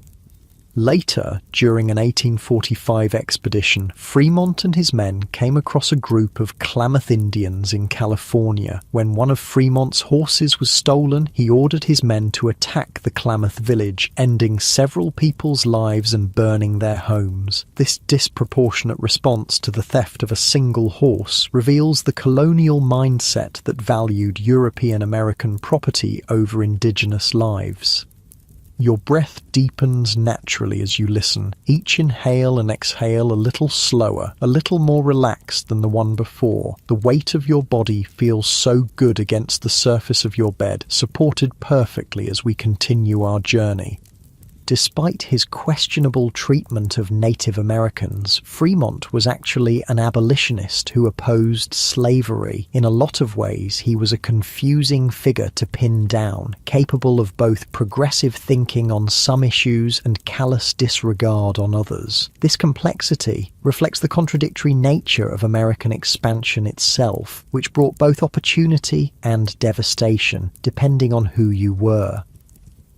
Later, during an 1845 expedition, Fremont and his men came across a group of Klamath Indians in California. When one of Fremont's horses was stolen, he ordered his men to attack the Klamath village, ending several people's lives and burning their homes. This disproportionate response to the theft of a single horse reveals the colonial mindset that valued European American property over indigenous lives. Your breath deepens naturally as you listen. Each inhale and exhale a little slower, a little more relaxed than the one before. The weight of your body feels so good against the surface of your bed, supported perfectly as we continue our journey. Despite his questionable treatment of Native Americans, Fremont was actually an abolitionist who opposed slavery. In a lot of ways, he was a confusing figure to pin down, capable of both progressive thinking on some issues and callous disregard on others. This complexity reflects the contradictory nature of American expansion itself, which brought both opportunity and devastation, depending on who you were.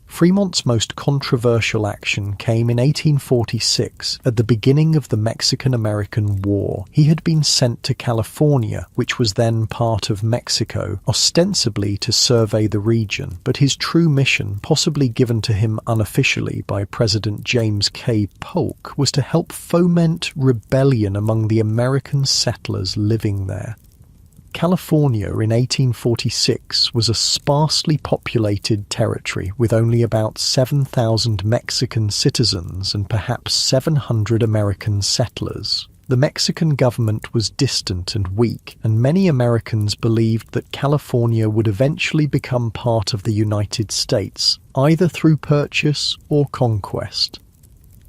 Fremont's most controversial action came in 1846, at the beginning of the Mexican-American War. He had been sent to California, which was then part of Mexico, ostensibly to survey the region, but his true mission, possibly given to him unofficially by President James K. Polk, was to help foment rebellion among the American settlers living there. California in 1846 was a sparsely populated territory with only about 7,000 Mexican citizens and perhaps 700 American settlers. The Mexican government was distant and weak, and many Americans believed that California would eventually become part of the United States, either through purchase or conquest.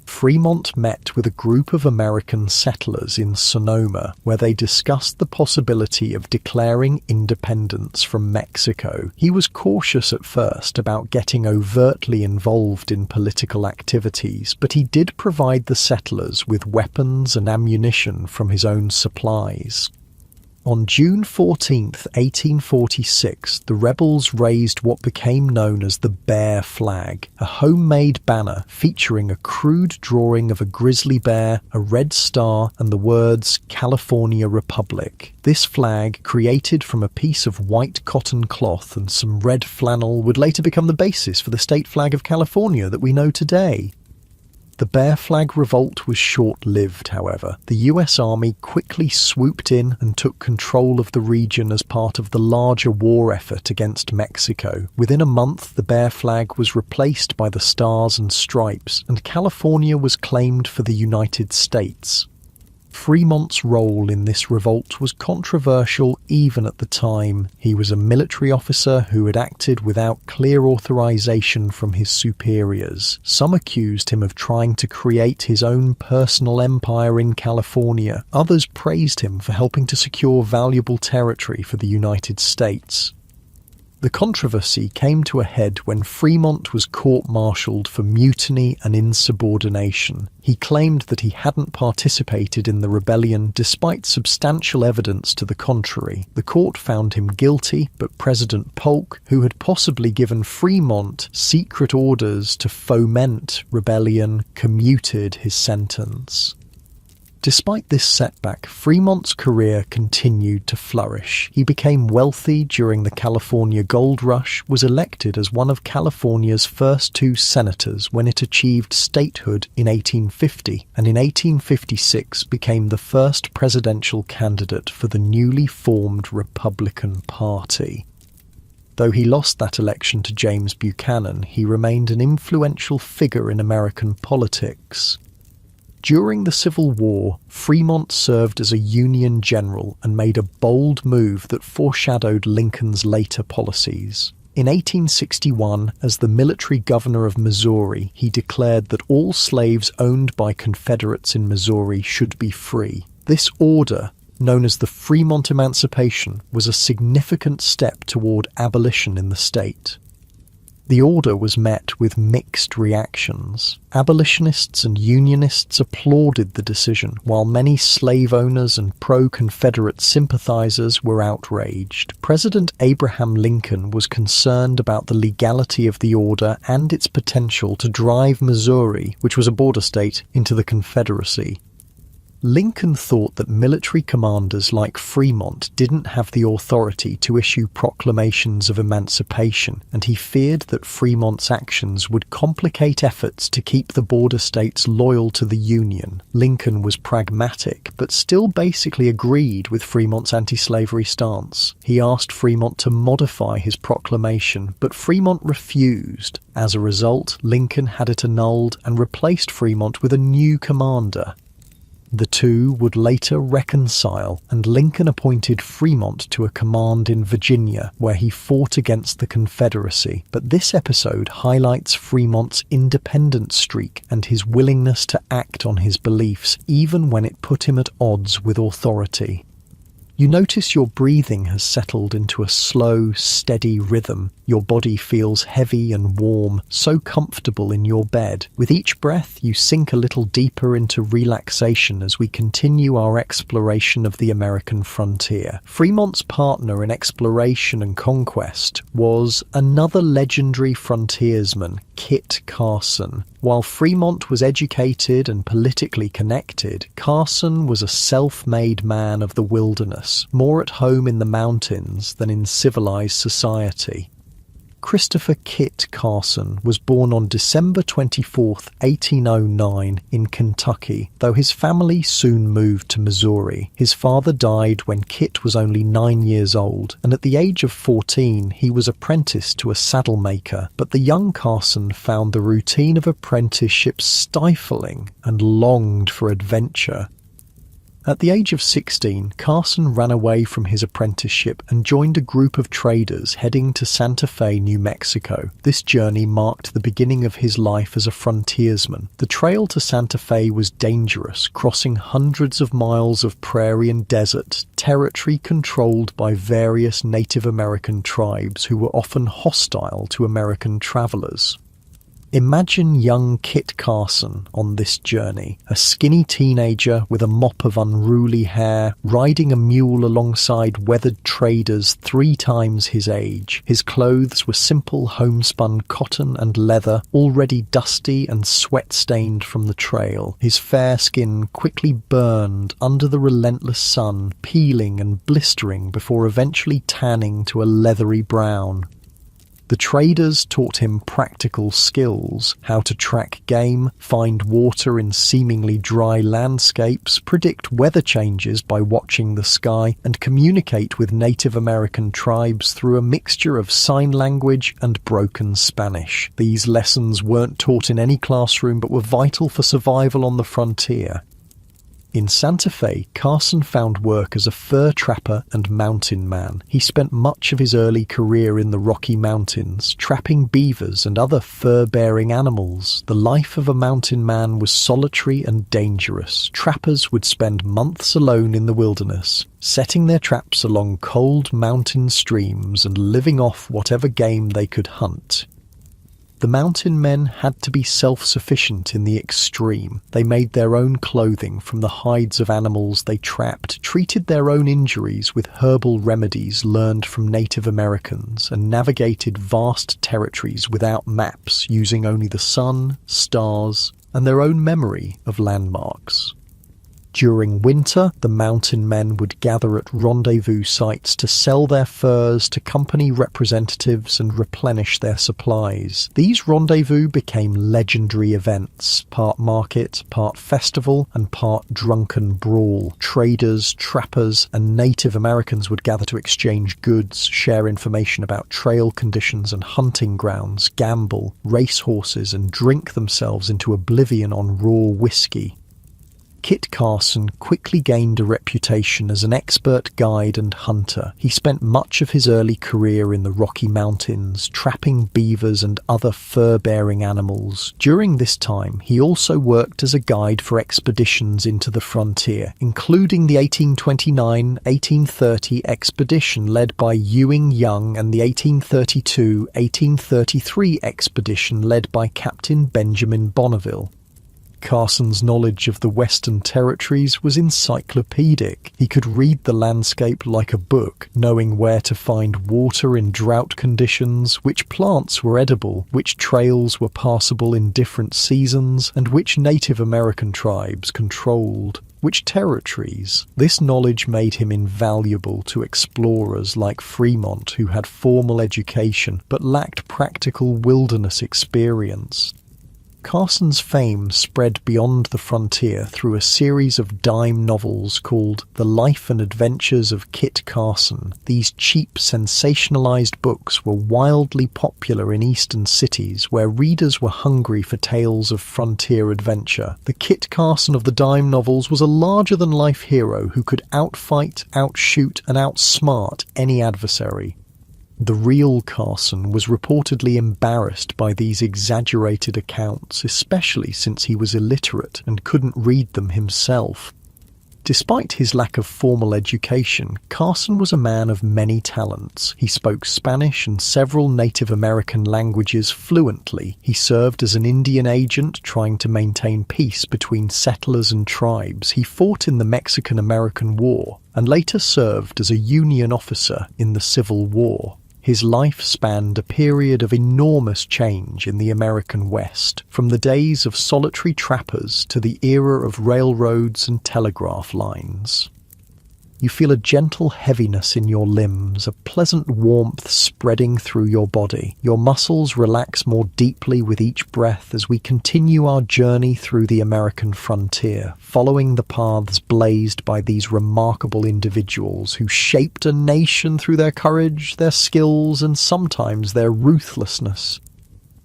Fremont met with a group of American settlers in Sonoma, where they discussed the possibility of declaring independence from Mexico. He was cautious at first about getting overtly involved in political activities, but he did provide the settlers with weapons and ammunition from his own supplies. On June 14, 1846, the rebels raised what became known as the Bear Flag, a homemade banner featuring a crude drawing of a grizzly bear, a red star, and the words California Republic. This flag, created from a piece of white cotton cloth and some red flannel, would later become the basis for the state flag of California that we know today. The Bear Flag revolt was short-lived, however. The US Army quickly swooped in and took control of the region as part of the larger war effort against Mexico. Within a month, the Bear Flag was replaced by the Stars and Stripes, and California was claimed for the United States. Fremont's role in this revolt was controversial even at the time. He was a military officer who had acted without clear authorization from his superiors. Some accused him of trying to create his own personal empire in California. Others praised him for helping to secure valuable territory for the United States. The controversy came to a head when Fremont was court-martialed for mutiny and insubordination. He claimed that he hadn't participated in the rebellion despite substantial evidence to the contrary. The court found him guilty, but President Polk, who had possibly given Fremont secret orders to foment rebellion, commuted his sentence. Despite this setback, Fremont's career continued to flourish. He became wealthy during the California Gold Rush, was elected as one of California's first 2 senators when it achieved statehood in 1850, and in 1856 became the first presidential candidate for the newly formed Republican Party. Though he lost that election to James Buchanan, he remained an influential figure in American politics. During the Civil War, Fremont served as a Union general and made a bold move that foreshadowed Lincoln's later policies. In 1861, as the military governor of Missouri, he declared that all slaves owned by Confederates in Missouri should be free. This order, known as the Fremont Emancipation, was a significant step toward abolition in the state. The order was met with mixed reactions. Abolitionists and Unionists applauded the decision, while many slave owners and pro-Confederate sympathizers were outraged. President Abraham Lincoln was concerned about the legality of the order and its potential to drive Missouri, which was a border state, into the Confederacy. Lincoln thought that military commanders like Fremont didn't have the authority to issue proclamations of emancipation, and he feared that Fremont's actions would complicate efforts to keep the border states loyal to the Union. Lincoln was pragmatic, but still basically agreed with Fremont's anti-slavery stance. He asked Fremont to modify his proclamation, but Fremont refused. As a result, Lincoln had it annulled and replaced Fremont with a new commander. The two would later reconcile, and Lincoln appointed Fremont to a command in Virginia, where he fought against the Confederacy. But this episode highlights Fremont's independent streak and his willingness to act on his beliefs, even when it put him at odds with authority. You notice your breathing has settled into a slow, steady rhythm. Your body feels heavy and warm, so comfortable in your bed. With each breath, you sink a little deeper into relaxation as we continue our exploration of the American frontier. Fremont's partner in exploration and conquest was another legendary frontiersman, Kit Carson. While Fremont was educated and politically connected, Carson was a self-made man of the wilderness, more at home in the mountains than in civilized society. Christopher Kit Carson was born on December 24, 1809 in Kentucky, though his family soon moved to Missouri. His father died when Kit was only 9 years old, and at the age of 14 he was apprenticed to a saddle maker, but the young Carson found the routine of apprenticeship stifling and longed for adventure. At the age of 16, Carson ran away from his apprenticeship and joined a group of traders heading to Santa Fe, New Mexico. This journey marked the beginning of his life as a frontiersman. The trail to Santa Fe was dangerous, crossing hundreds of miles of prairie and desert, territory controlled by various Native American tribes who were often hostile to American travelers. Imagine young Kit Carson on this journey, a skinny teenager with a mop of unruly hair, riding a mule alongside weathered traders 3 times his age. His clothes were simple homespun cotton and leather, already dusty and sweat-stained from the trail. His fair skin quickly burned under the relentless sun, peeling and blistering before eventually tanning to a leathery brown. The traders taught him practical skills, how to track game, find water in seemingly dry landscapes, predict weather changes by watching the sky, and communicate with Native American tribes through a mixture of sign language and broken Spanish. These lessons weren't taught in any classroom but were vital for survival on the frontier. In Santa Fe, Carson found work as a fur trapper and mountain man. He spent much of his early career in the Rocky Mountains, trapping beavers and other fur-bearing animals. The life of a mountain man was solitary and dangerous. Trappers would spend months alone in the wilderness, setting their traps along cold mountain streams and living off whatever game they could hunt. The mountain men had to be self-sufficient in the extreme. They made their own clothing from the hides of animals they trapped, treated their own injuries with herbal remedies learned from Native Americans, and navigated vast territories without maps, using only the sun, stars, and their own memory of landmarks. During winter, the mountain men would gather at rendezvous sites to sell their furs to company representatives and replenish their supplies. These rendezvous became legendary events, part market, part festival, and part drunken brawl. Traders, trappers, and Native Americans would gather to exchange goods, share information about trail conditions and hunting grounds, gamble, race horses, and drink themselves into oblivion on raw whiskey. Kit Carson quickly gained a reputation as an expert guide and hunter. He spent much of his early career in the Rocky Mountains, trapping beavers and other fur-bearing animals. During this time, he also worked as a guide for expeditions into the frontier, including the 1829-1830 expedition led by Ewing Young and the 1832-1833 expedition led by Captain Benjamin Bonneville. Carson's knowledge of the Western Territories was encyclopedic. He could read the landscape like a book, knowing where to find water in drought conditions, which plants were edible, which trails were passable in different seasons, and which Native American tribes controlled which territories. This knowledge made him invaluable to explorers like Fremont, who had formal education but lacked practical wilderness experience. Carson's fame spread beyond the frontier through a series of dime novels called The Life and Adventures of Kit Carson. These cheap, sensationalized books were wildly popular in eastern cities where readers were hungry for tales of frontier adventure. The Kit Carson of the dime novels was a larger-than-life hero who could outfight, outshoot, and outsmart any adversary. The real Carson was reportedly embarrassed by these exaggerated accounts, especially since he was illiterate and couldn't read them himself. Despite his lack of formal education, Carson was a man of many talents. He spoke Spanish and several Native American languages fluently. He served as an Indian agent trying to maintain peace between settlers and tribes. He fought in the Mexican-American War and later served as a Union officer in the Civil War. His life spanned a period of enormous change in the American West, from the days of solitary trappers to the era of railroads and telegraph lines. You feel a gentle heaviness in your limbs, a pleasant warmth spreading through your body. Your muscles relax more deeply with each breath as we continue our journey through the American frontier, following the paths blazed by these remarkable individuals who shaped a nation through their courage, their skills, and sometimes their ruthlessness.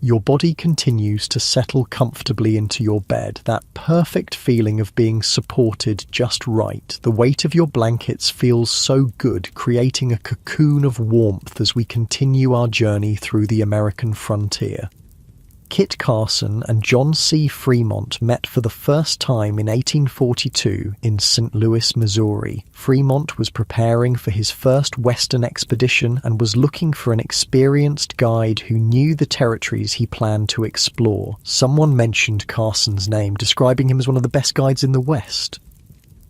Your body continues to settle comfortably into your bed, that perfect feeling of being supported just right. The weight of your blankets feels so good, creating a cocoon of warmth as we continue our journey through the American frontier. Kit Carson and John C. Fremont met for the first time in 1842 in St. Louis, Missouri. Fremont was preparing for his first Western expedition and was looking for an experienced guide who knew the territories he planned to explore. Someone mentioned Carson's name, describing him as one of the best guides in the West.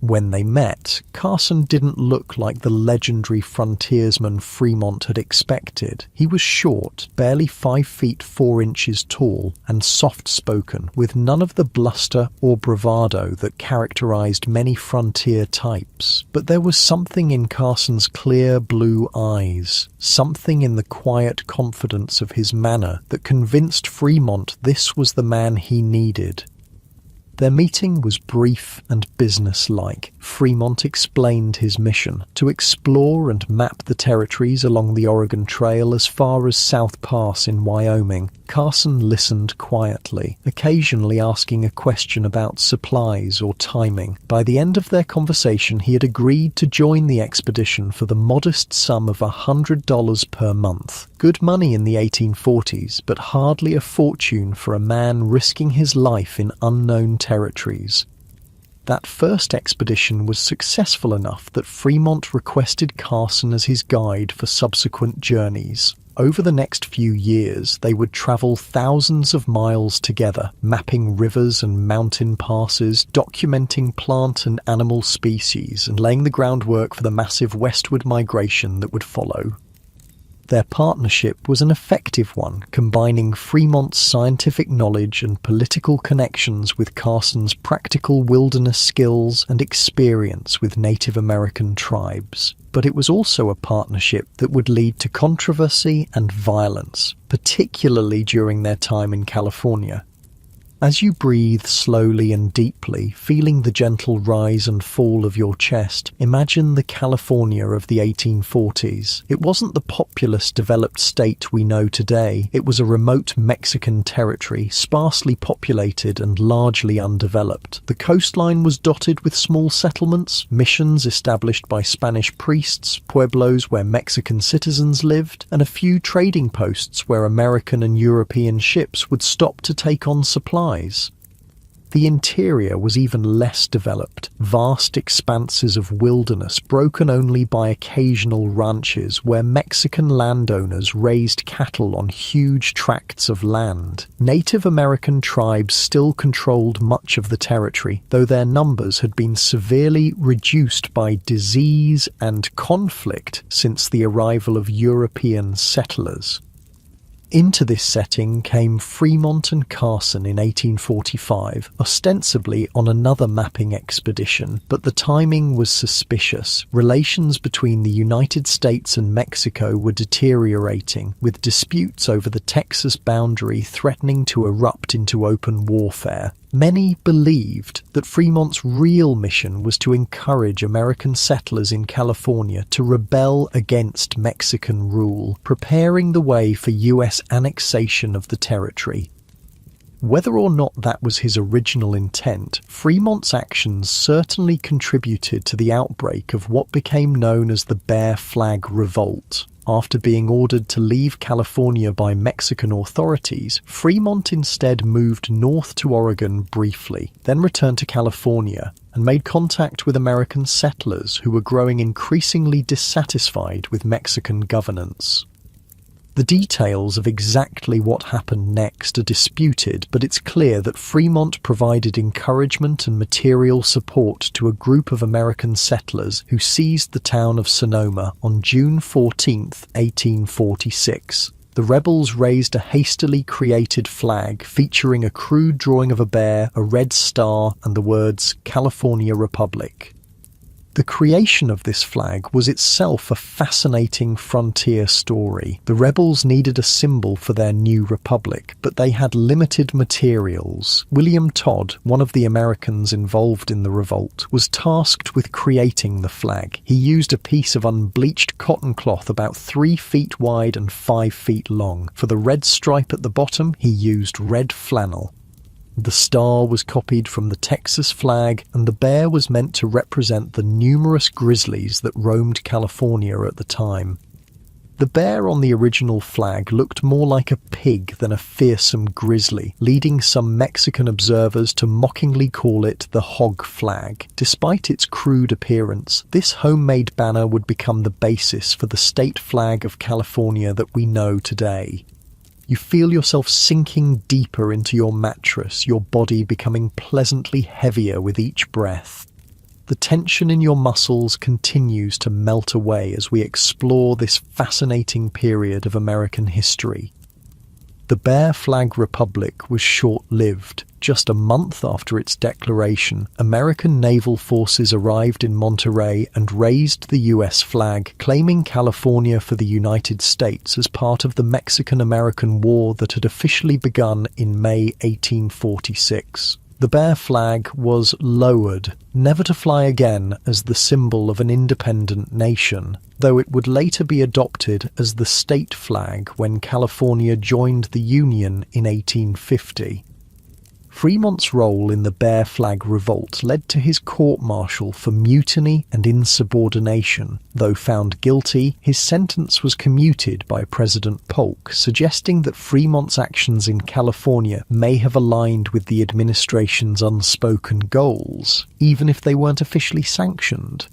When they met, Carson didn't look like the legendary frontiersman Fremont had expected. He was short, barely 5 feet 4 inches tall, and soft-spoken, with none of the bluster or bravado that characterized many frontier types. But there was something in Carson's clear blue eyes, something in the quiet confidence of his manner that convinced Fremont this was the man he needed. Their meeting was brief and businesslike. Fremont explained his mission, to explore and map the territories along the Oregon Trail as far as South Pass in Wyoming. Carson listened quietly, occasionally asking a question about supplies or timing. By the end of their conversation, he had agreed to join the expedition for the modest sum of $100 per month. Good money in the 1840s, but hardly a fortune for a man risking his life in unknown territories. That first expedition was successful enough that Fremont requested Carson as his guide for subsequent journeys. Over the next few years, they would travel thousands of miles together, mapping rivers and mountain passes, documenting plant and animal species, and laying the groundwork for the massive westward migration that would follow. Their partnership was an effective one, combining Fremont's scientific knowledge and political connections with Carson's practical wilderness skills and experience with Native American tribes. But it was also a partnership that would lead to controversy and violence, particularly during their time in California. As you breathe slowly and deeply, feeling the gentle rise and fall of your chest, imagine the California of the 1840s. It wasn't the populous, developed state we know today. It was a remote Mexican territory, sparsely populated and largely undeveloped. The coastline was dotted with small settlements, missions established by Spanish priests, pueblos where Mexican citizens lived, and a few trading posts where American and European ships would stop to take on supplies. The interior was even less developed, vast expanses of wilderness broken only by occasional ranches where Mexican landowners raised cattle on huge tracts of land. Native American tribes still controlled much of the territory, though their numbers had been severely reduced by disease and conflict since the arrival of European settlers. Into this setting came Fremont and Carson in 1845, ostensibly on another mapping expedition, but the timing was suspicious. Relations between the United States and Mexico were deteriorating, with disputes over the Texas boundary threatening to erupt into open warfare. Many believed that Fremont's real mission was to encourage American settlers in California to rebel against Mexican rule, preparing the way for U.S. annexation of the territory. Whether or not that was his original intent, Fremont's actions certainly contributed to the outbreak of what became known as the Bear Flag Revolt. After being ordered to leave California by Mexican authorities, Fremont instead moved north to Oregon briefly, then returned to California and made contact with American settlers who were growing increasingly dissatisfied with Mexican governance. The details of exactly what happened next are disputed, but it's clear that Fremont provided encouragement and material support to a group of American settlers who seized the town of Sonoma on June 14, 1846. The rebels raised a hastily created flag featuring a crude drawing of a bear, a red star, and the words California Republic. The creation of this flag was itself a fascinating frontier story. The rebels needed a symbol for their new republic, but they had limited materials. William Todd, one of the Americans involved in the revolt, was tasked with creating the flag. He used a piece of unbleached cotton cloth about 3 feet wide and 5 feet long. For the red stripe at the bottom, he used red flannel. The star was copied from the Texas flag, and the bear was meant to represent the numerous grizzlies that roamed California at the time. The bear on the original flag looked more like a pig than a fearsome grizzly, leading some Mexican observers to mockingly call it the hog flag. Despite its crude appearance, this homemade banner would become the basis for the state flag of California that we know today. You feel yourself sinking deeper into your mattress, your body becoming pleasantly heavier with each breath. The tension in your muscles continues to melt away as we explore this fascinating period of American history. The Bear Flag Republic was short-lived. Just a month after its declaration, American naval forces arrived in Monterey and raised the U.S. flag, claiming California for the United States as part of the Mexican-American War that had officially begun in May 1846. The bear flag was lowered, never to fly again as the symbol of an independent nation, though it would later be adopted as the state flag when California joined the Union in 1850. Fremont's role in the Bear Flag Revolt led to his court-martial for mutiny and insubordination. Though found guilty, his sentence was commuted by President Polk, suggesting that Fremont's actions in California may have aligned with the administration's unspoken goals, even if they weren't officially sanctioned.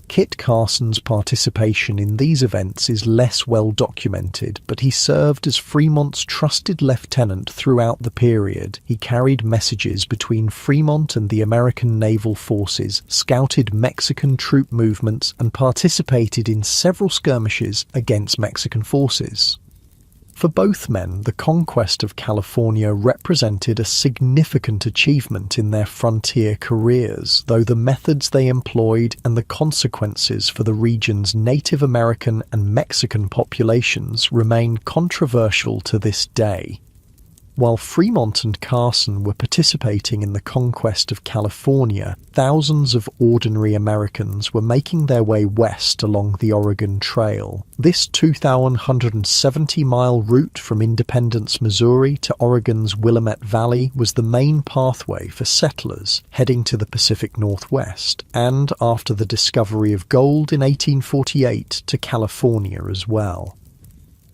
Kit Carson's participation in these events is less well documented, but he served as Fremont's trusted lieutenant throughout the period. He carried messages between Fremont and the American naval forces, scouted Mexican troop movements, and participated in several skirmishes against Mexican forces. For both men, the conquest of California represented a significant achievement in their frontier careers, though the methods they employed and the consequences for the region's Native American and Mexican populations remain controversial to this day. While Fremont and Carson were participating in the conquest of California, thousands of ordinary Americans were making their way west along the Oregon Trail. This 2,170-mile route from Independence, Missouri to Oregon's Willamette Valley was the main pathway for settlers heading to the Pacific Northwest, and after the discovery of gold in 1848 to California as well.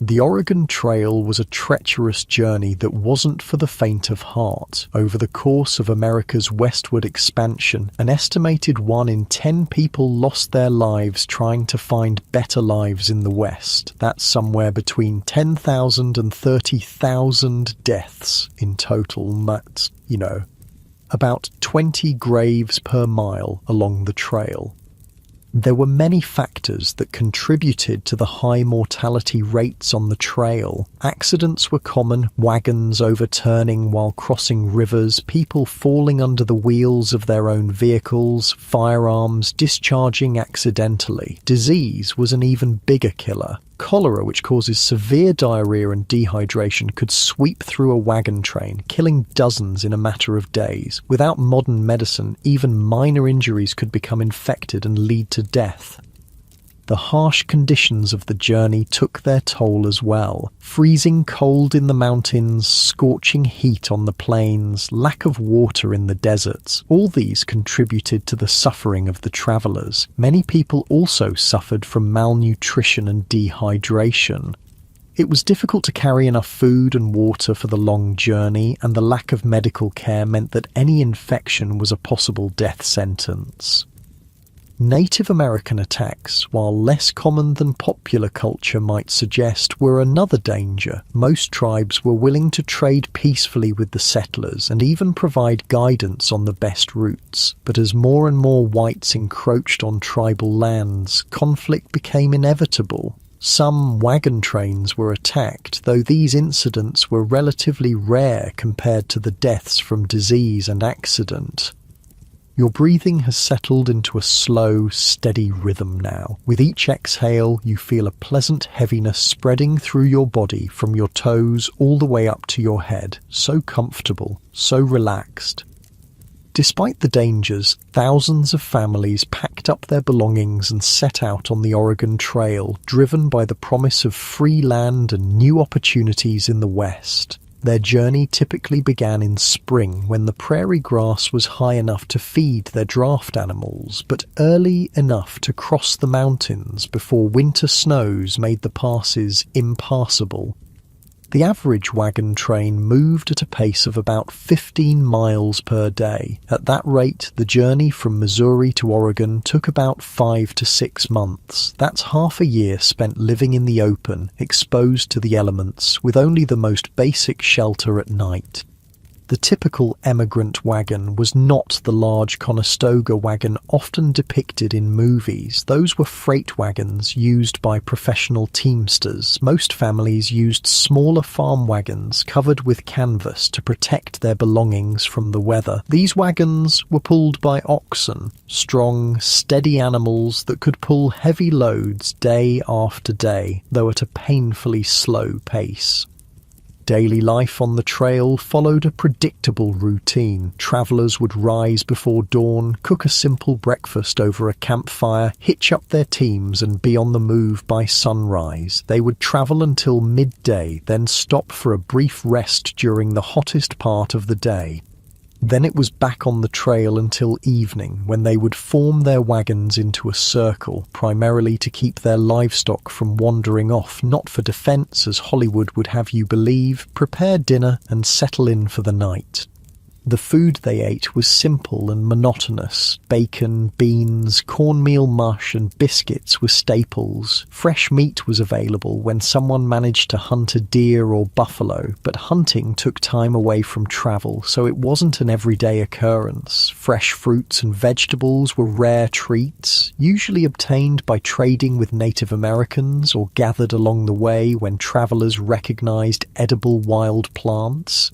The Oregon Trail was a treacherous journey that wasn't for the faint of heart. Over the course of America's westward expansion, an estimated 1 in 10 people lost their lives trying to find better lives in the West. That's somewhere between 10,000 and 30,000 deaths in total. That's, about 20 graves per mile along the trail. There were many factors that contributed to the high mortality rates on the trail. Accidents were common: wagons overturning while crossing rivers, people falling under the wheels of their own vehicles, firearms discharging accidentally. Disease was an even bigger killer. Cholera, which causes severe diarrhea and dehydration, could sweep through a wagon train, killing dozens in a matter of days. Without modern medicine, even minor injuries could become infected and lead to death. The harsh conditions of the journey took their toll as well. Freezing cold in the mountains, scorching heat on the plains, lack of water in the deserts, all these contributed to the suffering of the travelers. Many people also suffered from malnutrition and dehydration. It was difficult to carry enough food and water for the long journey, and the lack of medical care meant that any infection was a possible death sentence. Native American attacks, while less common than popular culture might suggest, were another danger. Most tribes were willing to trade peacefully with the settlers and even provide guidance on the best routes. But as more and more whites encroached on tribal lands, conflict became inevitable. Some wagon trains were attacked, though these incidents were relatively rare compared to the deaths from disease and accident. Your breathing has settled into a slow, steady rhythm now. With each exhale, you feel a pleasant heaviness spreading through your body from your toes all the way up to your head. So comfortable, so relaxed. Despite the dangers, thousands of families packed up their belongings and set out on the Oregon Trail, driven by the promise of free land and new opportunities in the West. Their journey typically began in spring when the prairie grass was high enough to feed their draft animals, but early enough to cross the mountains before winter snows made the passes impassable. The average wagon train moved at a pace of about 15 miles per day. At that rate, the journey from Missouri to Oregon took about 5 to 6 months. That's half a year spent living in the open, exposed to the elements, with only the most basic shelter at night. The typical emigrant wagon was not the large Conestoga wagon often depicted in movies. Those were freight wagons used by professional teamsters. Most families used smaller farm wagons covered with canvas to protect their belongings from the weather. These wagons were pulled by oxen, strong, steady animals that could pull heavy loads day after day, though at a painfully slow pace. Daily life on the trail followed a predictable routine. Travelers would rise before dawn, cook a simple breakfast over a campfire, hitch up their teams and be on the move by sunrise. They would travel until midday, then stop for a brief rest during the hottest part of the day. Then it was back on the trail until evening, when they would form their wagons into a circle, primarily to keep their livestock from wandering off, not for defense, as Hollywood would have you believe, prepare dinner and settle in for the night. The food they ate was simple and monotonous. Bacon, beans, cornmeal mush and biscuits were staples. Fresh meat was available when someone managed to hunt a deer or buffalo, but hunting took time away from travel, so it wasn't an everyday occurrence. Fresh fruits and vegetables were rare treats, usually obtained by trading with Native Americans or gathered along the way when travelers recognized edible wild plants.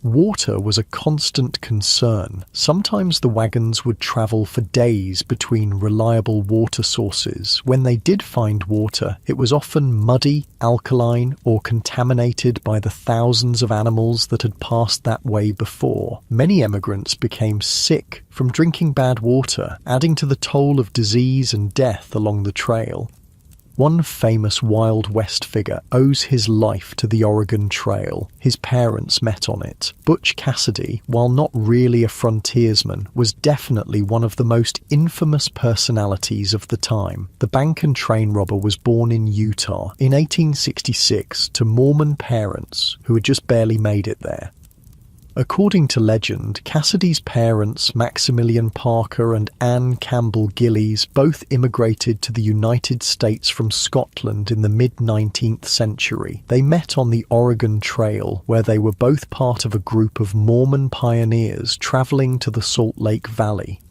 Water was a constant concern. Sometimes the wagons would travel for days between reliable water sources. When they did find water, it was often muddy, alkaline, or contaminated by the thousands of animals that had passed that way before. Many emigrants became sick from drinking bad water, adding to the toll of disease and death along the trail. One famous Wild West figure owes his life to the Oregon Trail. His parents met on it. Butch Cassidy, while not really a frontiersman, was definitely one of the most infamous personalities of the time. The bank and train robber was born in Utah in 1866 to Mormon parents who had just barely made it there. According to legend, Cassidy's parents, Maximilian Parker and Anne Campbell Gillies, both immigrated to the United States from Scotland in the mid-19th century. They met on the Oregon Trail, where they were both part of a group of Mormon pioneers traveling to the Salt Lake Valley.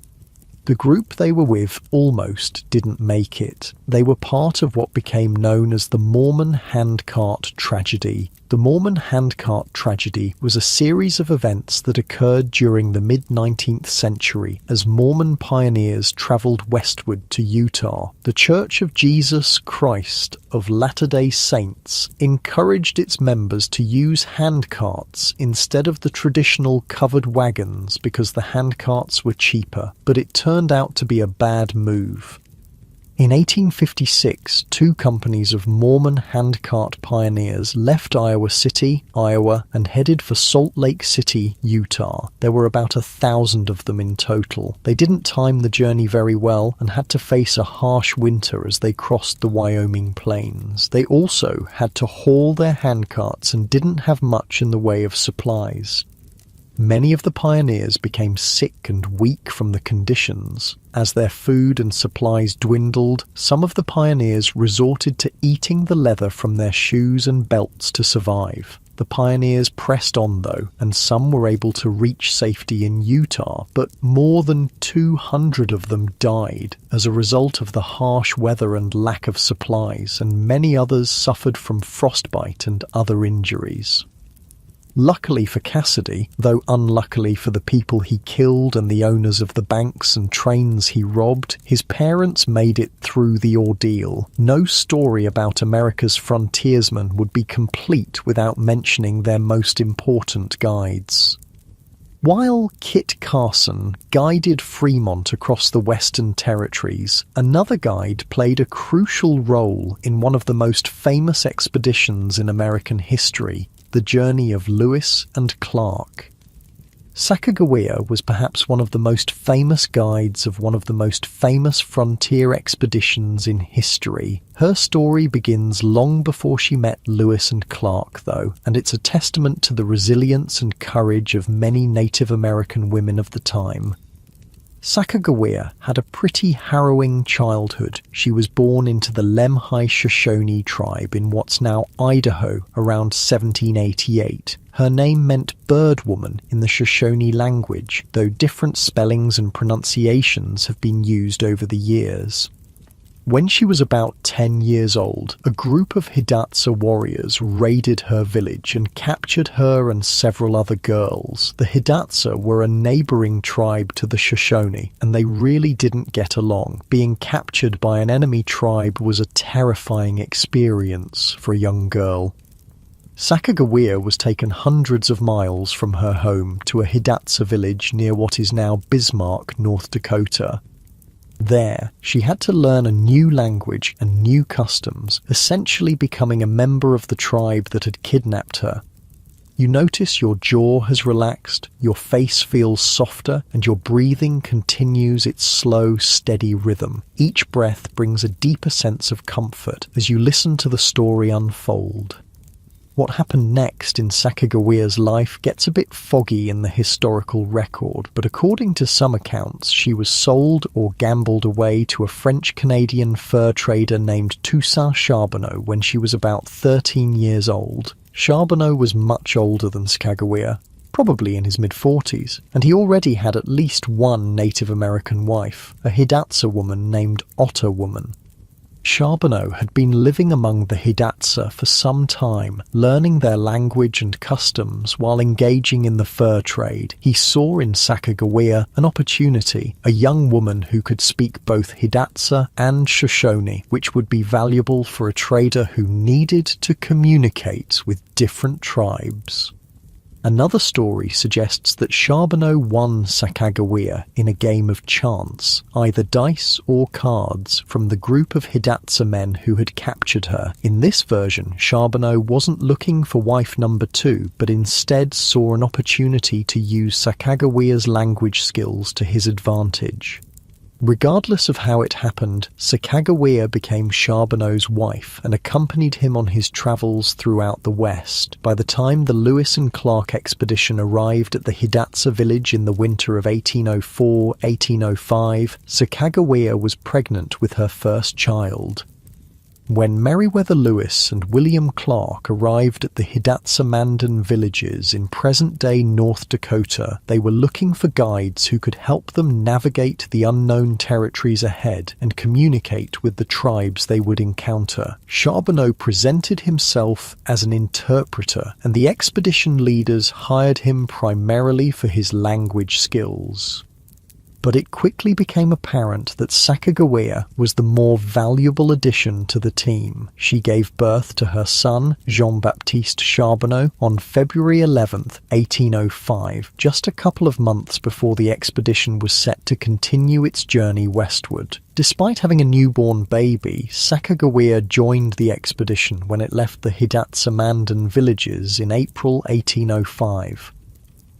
The group they were with almost didn't make it. They were part of what became known as the Mormon Handcart Tragedy. The Mormon Handcart Tragedy was a series of events that occurred during the mid-19th century as Mormon pioneers traveled westward to Utah. The Church of Jesus Christ of Latter-day Saints encouraged its members to use handcarts instead of the traditional covered wagons because the handcarts were cheaper, but it turned out to be a bad move. In 1856, two companies of Mormon handcart pioneers left Iowa City, Iowa, and headed for Salt Lake City, Utah. There were about 1,000 of them in total. They didn't time the journey very well and had to face a harsh winter as they crossed the Wyoming plains. They also had to haul their handcarts and didn't have much in the way of supplies. Many of the pioneers became sick and weak from the conditions. As their food and supplies dwindled, some of the pioneers resorted to eating the leather from their shoes and belts to survive. The pioneers pressed on though, and some were able to reach safety in Utah, but more than 200 of them died as a result of the harsh weather and lack of supplies, and many others suffered from frostbite and other injuries. Luckily for Cassidy, though unluckily for the people he killed and the owners of the banks and trains he robbed, his parents made it through the ordeal. No story about America's frontiersmen would be complete without mentioning their most important guides. While Kit Carson guided Fremont across the Western Territories, another guide played a crucial role in one of the most famous expeditions in American history, the journey of Lewis and Clark. Sacagawea was perhaps one of the most famous guides of one of the most famous frontier expeditions in history. Her story begins long before she met Lewis and Clark, though, and it's a testament to the resilience and courage of many Native American women of the time. Sacagawea had a pretty harrowing childhood. She was born into the Lemhi Shoshone tribe in what's now Idaho around 1788. Her name meant bird woman in the Shoshone language, though different spellings and pronunciations have been used over the years. When she was about 10 years old, a group of Hidatsa warriors raided her village and captured her and several other girls. The Hidatsa were a neighboring tribe to the Shoshone, and they really didn't get along. Being captured by an enemy tribe was a terrifying experience for a young girl. Sacagawea was taken hundreds of miles from her home to a Hidatsa village near what is now Bismarck, North Dakota. There, she had to learn a new language and new customs, essentially becoming a member of the tribe that had kidnapped her. You notice your jaw has relaxed, your face feels softer, and your breathing continues its slow, steady rhythm. Each breath brings a deeper sense of comfort as you listen to the story unfold. What happened next in Sacagawea's life gets a bit foggy in the historical record, but according to some accounts, she was sold or gambled away to a French-Canadian fur trader named Toussaint Charbonneau when she was about 13 years old. Charbonneau was much older than Sacagawea, probably in his mid-40s, and he already had at least one Native American wife, a Hidatsa woman named Otter Woman. Charbonneau had been living among the Hidatsa for some time, learning their language and customs while engaging in the fur trade. He saw in Sacagawea an opportunity, a young woman who could speak both Hidatsa and Shoshone, which would be valuable for a trader who needed to communicate with different tribes. Another story suggests that Charbonneau won Sacagawea in a game of chance, either dice or cards, from the group of Hidatsa men who had captured her. In this version, Charbonneau wasn't looking for wife number 2, but instead saw an opportunity to use Sacagawea's language skills to his advantage. Regardless of how it happened, Sacagawea became Charbonneau's wife and accompanied him on his travels throughout the West. By the time the Lewis and Clark expedition arrived at the Hidatsa village in the winter of 1804-1805, Sacagawea was pregnant with her first child. When Meriwether Lewis and William Clark arrived at the Hidatsa Mandan villages in present-day North Dakota, they were looking for guides who could help them navigate the unknown territories ahead and communicate with the tribes they would encounter. Charbonneau presented himself as an interpreter, and the expedition leaders hired him primarily for his language skills. But it quickly became apparent that Sacagawea was the more valuable addition to the team. She gave birth to her son, Jean-Baptiste Charbonneau, on February 11, 1805, just a couple of months before the expedition was set to continue its journey westward. Despite having a newborn baby, Sacagawea joined the expedition when it left the Hidatsa Mandan villages in April 1805.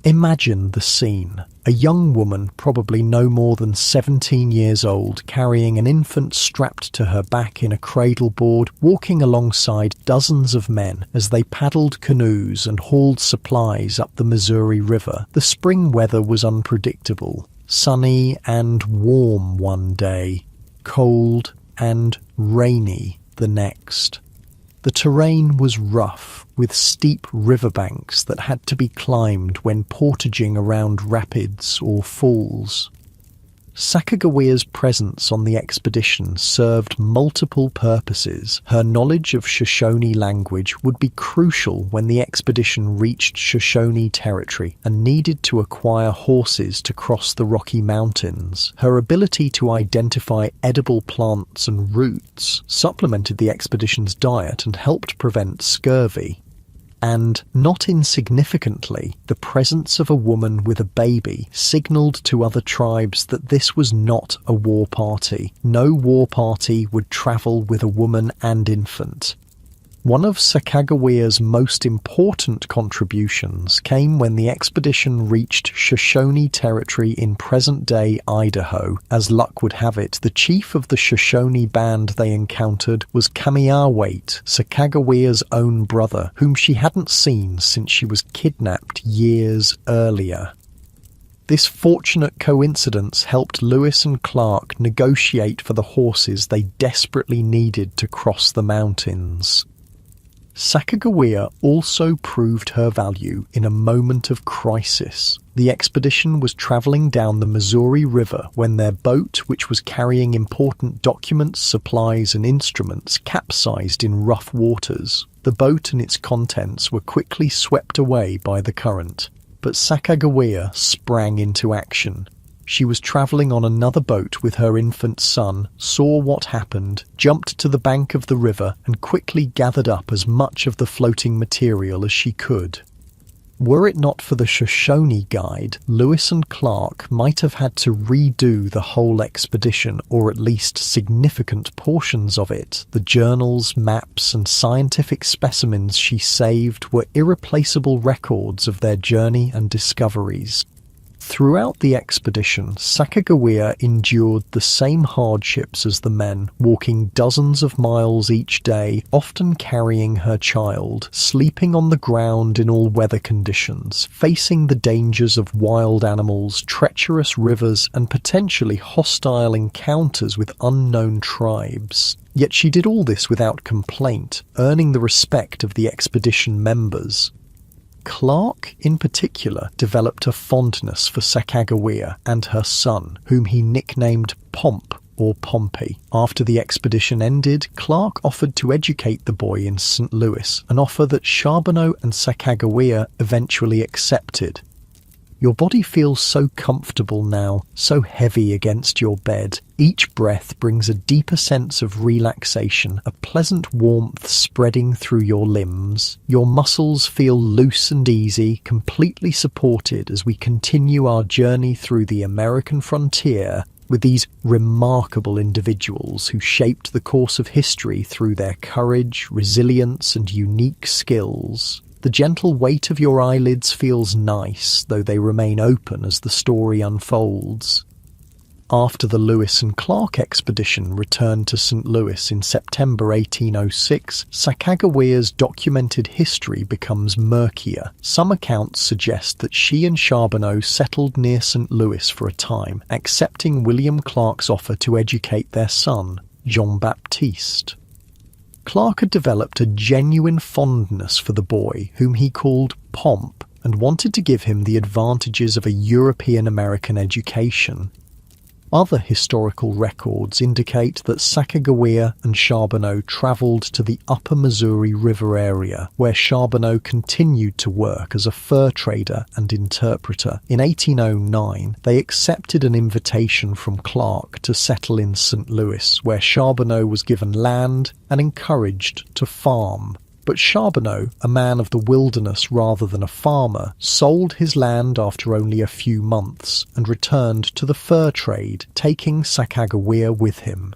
Imagine the scene. A young woman, probably no more than 17 years old, carrying an infant strapped to her back in a cradle board, walking alongside dozens of men as they paddled canoes and hauled supplies up the Missouri River. The spring weather was unpredictable. Sunny and warm one day, cold and rainy the next. The terrain was rough, with steep riverbanks that had to be climbed when portaging around rapids or falls. Sacagawea's presence on the expedition served multiple purposes. Her knowledge of Shoshone language would be crucial when the expedition reached Shoshone territory and needed to acquire horses to cross the Rocky Mountains. Her ability to identify edible plants and roots supplemented the expedition's diet and helped prevent scurvy. And, not insignificantly, the presence of a woman with a baby signalled to other tribes that this was not a war party. No war party would travel with a woman and infant. One of Sacagawea's most important contributions came when the expedition reached Shoshone territory in present-day Idaho. As luck would have it, the chief of the Shoshone band they encountered was Kamiawait, Sacagawea's own brother, whom she hadn't seen since she was kidnapped years earlier. This fortunate coincidence helped Lewis and Clark negotiate for the horses they desperately needed to cross the mountains. Sacagawea also proved her value in a moment of crisis. The expedition was travelling down the Missouri River when their boat, which was carrying important documents, supplies and instruments, capsized in rough waters. The boat and its contents were quickly swept away by the current, but Sacagawea sprang into action. She was travelling on another boat with her infant son, saw what happened, jumped to the bank of the river, and quickly gathered up as much of the floating material as she could. Were it not for the Shoshone guide, Lewis and Clark might have had to redo the whole expedition, or at least significant portions of it. The journals, maps, and scientific specimens she saved were irreplaceable records of their journey and discoveries. Throughout the expedition, Sacagawea endured the same hardships as the men, walking dozens of miles each day, often carrying her child, sleeping on the ground in all weather conditions, facing the dangers of wild animals, treacherous rivers, and potentially hostile encounters with unknown tribes. Yet she did all this without complaint, earning the respect of the expedition members. Clark, in particular, developed a fondness for Sacagawea and her son, whom he nicknamed Pomp or Pompey. After the expedition ended, Clark offered to educate the boy in St. Louis, an offer that Charbonneau and Sacagawea eventually accepted. Your body feels so comfortable now, so heavy against your bed. Each breath brings a deeper sense of relaxation, a pleasant warmth spreading through your limbs. Your muscles feel loose and easy, completely supported as we continue our journey through the American frontier with these remarkable individuals who shaped the course of history through their courage, resilience, and unique skills. The gentle weight of your eyelids feels nice, though they remain open as the story unfolds. After the Lewis and Clark expedition returned to St. Louis in September 1806, Sacagawea's documented history becomes murkier. Some accounts suggest that she and Charbonneau settled near St. Louis for a time, accepting William Clark's offer to educate their son, Jean-Baptiste. Clark had developed a genuine fondness for the boy, whom he called Pomp, and wanted to give him the advantages of a European-American education. Other historical records indicate that Sacagawea and Charbonneau travelled to the upper Missouri River area, where Charbonneau continued to work as a fur trader and interpreter. In 1809, they accepted an invitation from Clark to settle in St. Louis, where Charbonneau was given land and encouraged to farm. But Charbonneau, a man of the wilderness rather than a farmer, sold his land after only a few months and returned to the fur trade, taking Sacagawea with him.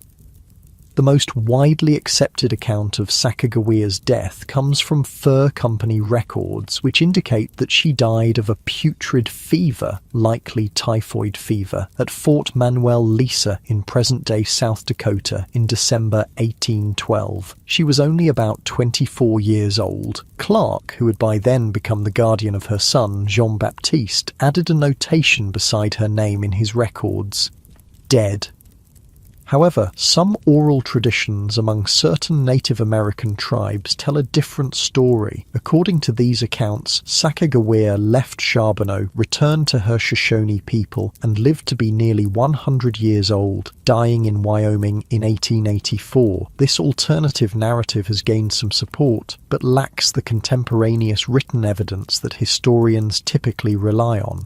The most widely accepted account of Sacagawea's death comes from fur company records, which indicate that she died of a putrid fever, likely typhoid fever, at Fort Manuel Lisa in present-day South Dakota in December 1812. She was only about 24 years old. Clark, who had by then become the guardian of her son, Jean-Baptiste, added a notation beside her name in his records: dead. However, some oral traditions among certain Native American tribes tell a different story. According to these accounts, Sacagawea left Charbonneau, returned to her Shoshone people, and lived to be nearly 100 years old, dying in Wyoming in 1884. This alternative narrative has gained some support, but lacks the contemporaneous written evidence that historians typically rely on.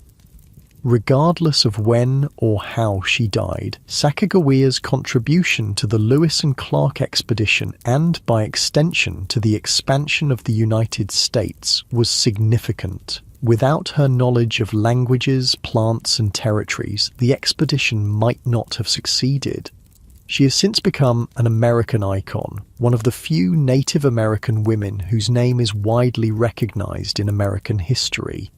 Regardless of when or how she died, Sacagawea's contribution to the Lewis and Clark expedition and, by extension, to the expansion of the United States was significant. Without her knowledge of languages, plants, and territories, the expedition might not have succeeded. She has since become an American icon, one of the few Native American women whose name is widely recognized in American history.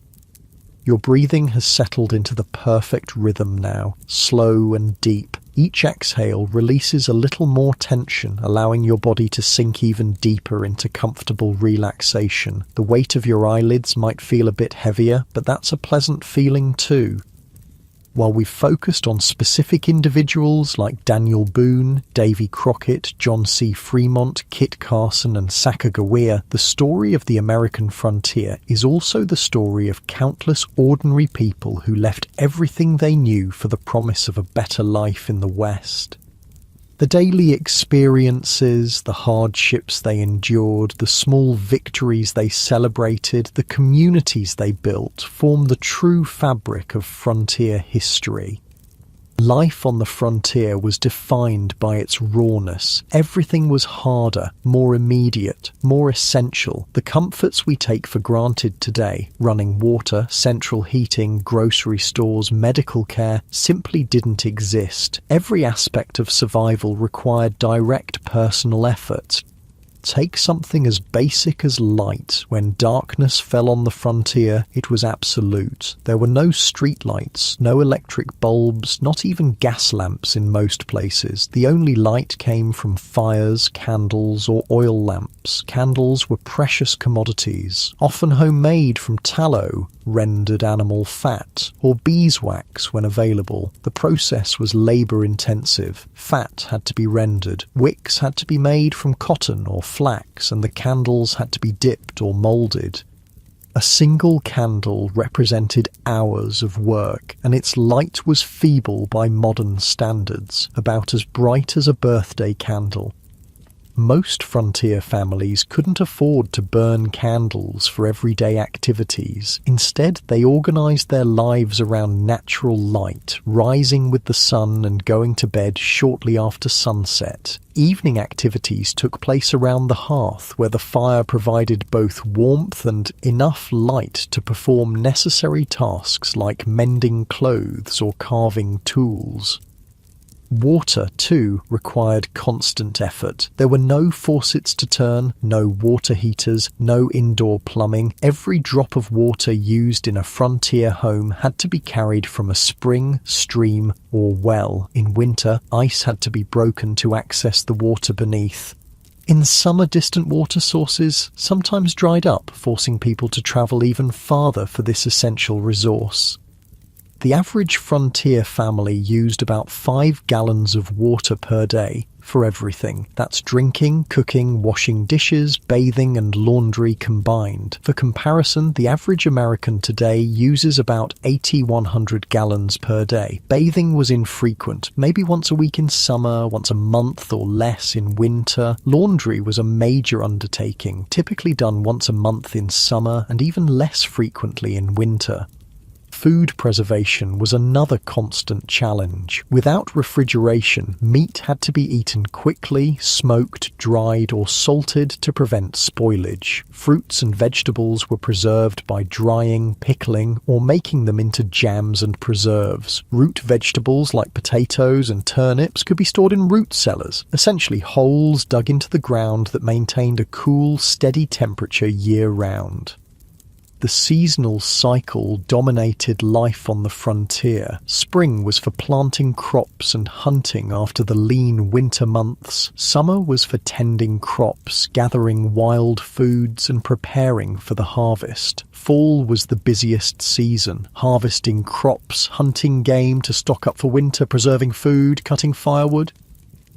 Your breathing has settled into the perfect rhythm now, slow and deep. Each exhale releases a little more tension, allowing your body to sink even deeper into comfortable relaxation. The weight of your eyelids might feel a bit heavier, but that's a pleasant feeling too. While we've focused on specific individuals like Daniel Boone, Davy Crockett, John C. Fremont, Kit Carson, and Sacagawea, the story of the American frontier is also the story of countless ordinary people who left everything they knew for the promise of a better life in the West. The daily experiences, the hardships they endured, the small victories they celebrated, the communities they built form the true fabric of frontier history. Life on the frontier was defined by its rawness. Everything was harder, more immediate, more essential. The comforts we take for granted today, running water, central heating, grocery stores, medical care, simply didn't exist. Every aspect of survival required direct personal effort. Take something as basic as light. When darkness fell on the frontier, it was absolute. There were no streetlights, no electric bulbs, not even gas lamps in most places. The only light came from fires, candles, or oil lamps. Candles were precious commodities, often homemade from tallow, rendered animal fat, or beeswax when available. The process was labour-intensive. Fat had to be rendered, wicks had to be made from cotton or flax, and the candles had to be dipped or moulded. A single candle represented hours of work, and its light was feeble by modern standards, about as bright as a birthday candle. Most frontier families couldn't afford to burn candles for everyday activities. Instead, they organised their lives around natural light, rising with the sun and going to bed shortly after sunset. Evening activities took place around the hearth, where the fire provided both warmth and enough light to perform necessary tasks like mending clothes or carving tools. Water, too, required constant effort. There were no faucets to turn, no water heaters, no indoor plumbing. Every drop of water used in a frontier home had to be carried from a spring, stream, or well. In winter, ice had to be broken to access the water beneath. In summer, distant water sources sometimes dried up, forcing people to travel even farther for this essential resource. The average frontier family used about 5 gallons of water per day for everything. That's drinking, cooking, washing dishes, bathing and laundry combined. For comparison, the average American today uses about 8,100 gallons per day. Bathing was infrequent, maybe once a week in summer, once a month or less in winter. Laundry was a major undertaking, typically done once a month in summer and even less frequently in winter. Food preservation was another constant challenge. Without refrigeration, meat had to be eaten quickly, smoked, dried, or salted to prevent spoilage. Fruits and vegetables were preserved by drying, pickling, or making them into jams and preserves. Root vegetables like potatoes and turnips could be stored in root cellars, essentially holes dug into the ground that maintained a cool, steady temperature year-round. The seasonal cycle dominated life on the frontier. Spring was for planting crops and hunting after the lean winter months. Summer was for tending crops, gathering wild foods, and preparing for the harvest. Fall was the busiest season, harvesting crops, hunting game to stock up for winter, preserving food, cutting firewood.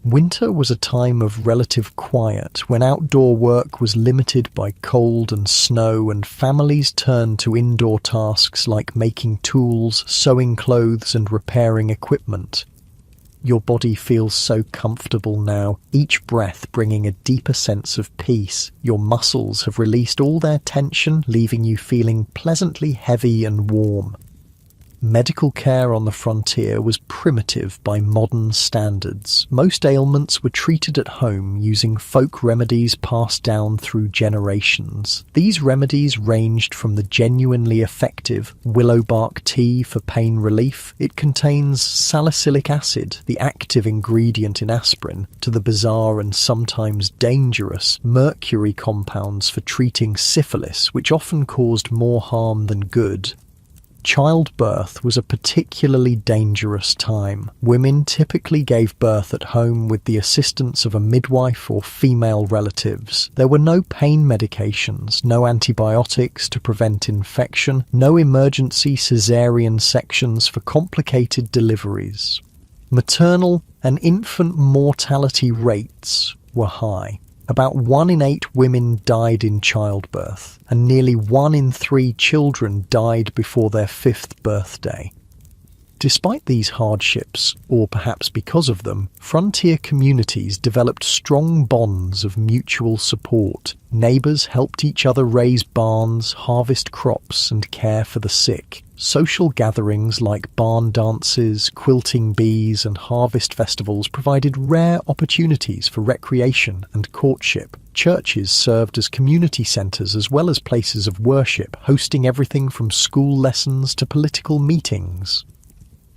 Winter was a time of relative quiet, when outdoor work was limited by cold and snow, and families turned to indoor tasks like making tools, sewing clothes, and repairing equipment. Your body feels so comfortable now, each breath bringing a deeper sense of peace. Your muscles have released all their tension, leaving you feeling pleasantly heavy and warm. Medical care on the frontier was primitive by modern standards. Most ailments were treated at home using folk remedies passed down through generations. These remedies ranged from the genuinely effective willow bark tea for pain relief. It contains salicylic acid, the active ingredient in aspirin, to the bizarre and sometimes dangerous mercury compounds for treating syphilis, which often caused more harm than good. Childbirth was a particularly dangerous time. Women typically gave birth at home with the assistance of a midwife or female relatives. There were no pain medications, no antibiotics to prevent infection, no emergency caesarean sections for complicated deliveries. Maternal and infant mortality rates were high. About 1 in 8 women died in childbirth, and nearly 1 in 3 children died before their 5th birthday. Despite these hardships, or perhaps because of them, frontier communities developed strong bonds of mutual support. Neighbours helped each other raise barns, harvest crops, and care for the sick. Social gatherings like barn dances, quilting bees, and harvest festivals provided rare opportunities for recreation and courtship. Churches served as community centres as well as places of worship, hosting everything from school lessons to political meetings.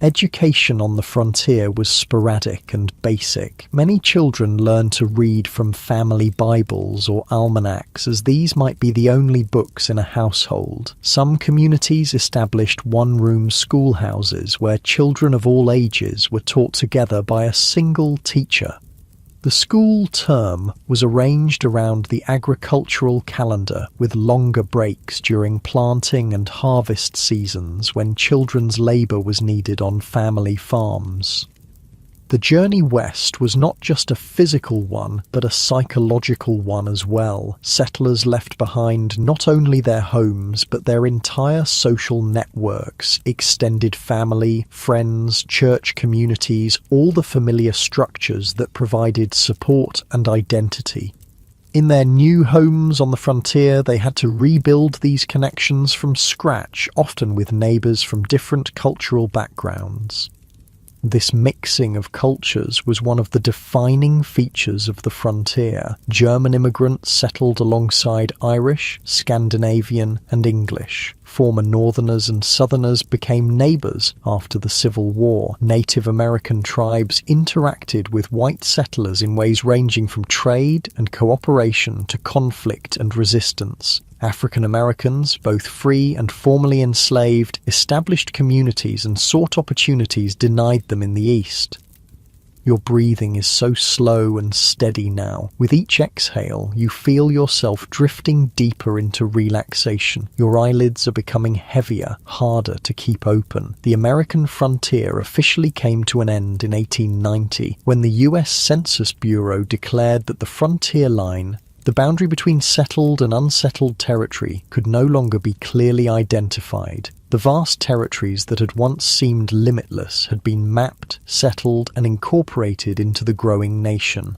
Education on the frontier was sporadic and basic. Many children learned to read from family Bibles or almanacs, as these might be the only books in a household. Some communities established one-room schoolhouses where children of all ages were taught together by a single teacher. The school term was arranged around the agricultural calendar, with longer breaks during planting and harvest seasons when children's labour was needed on family farms. The journey west was not just a physical one, but a psychological one as well. Settlers left behind not only their homes, but their entire social networks, extended family, friends, church communities, all the familiar structures that provided support and identity. In their new homes on the frontier, they had to rebuild these connections from scratch, often with neighbours from different cultural backgrounds. This mixing of cultures was one of the defining features of the frontier. German immigrants settled alongside Irish, Scandinavian, and English. Former Northerners and Southerners became neighbours after the Civil War. Native American tribes interacted with white settlers in ways ranging from trade and cooperation to conflict and resistance. African Americans, both free and formerly enslaved, established communities and sought opportunities denied them in the East. Your breathing is so slow and steady now. With each exhale, you feel yourself drifting deeper into relaxation. Your eyelids are becoming heavier, harder to keep open. The American frontier officially came to an end in 1890, when the U.S. Census Bureau declared that the frontier line, the boundary between settled and unsettled territory, could no longer be clearly identified. The vast territories that had once seemed limitless had been mapped, settled, and incorporated into the growing nation.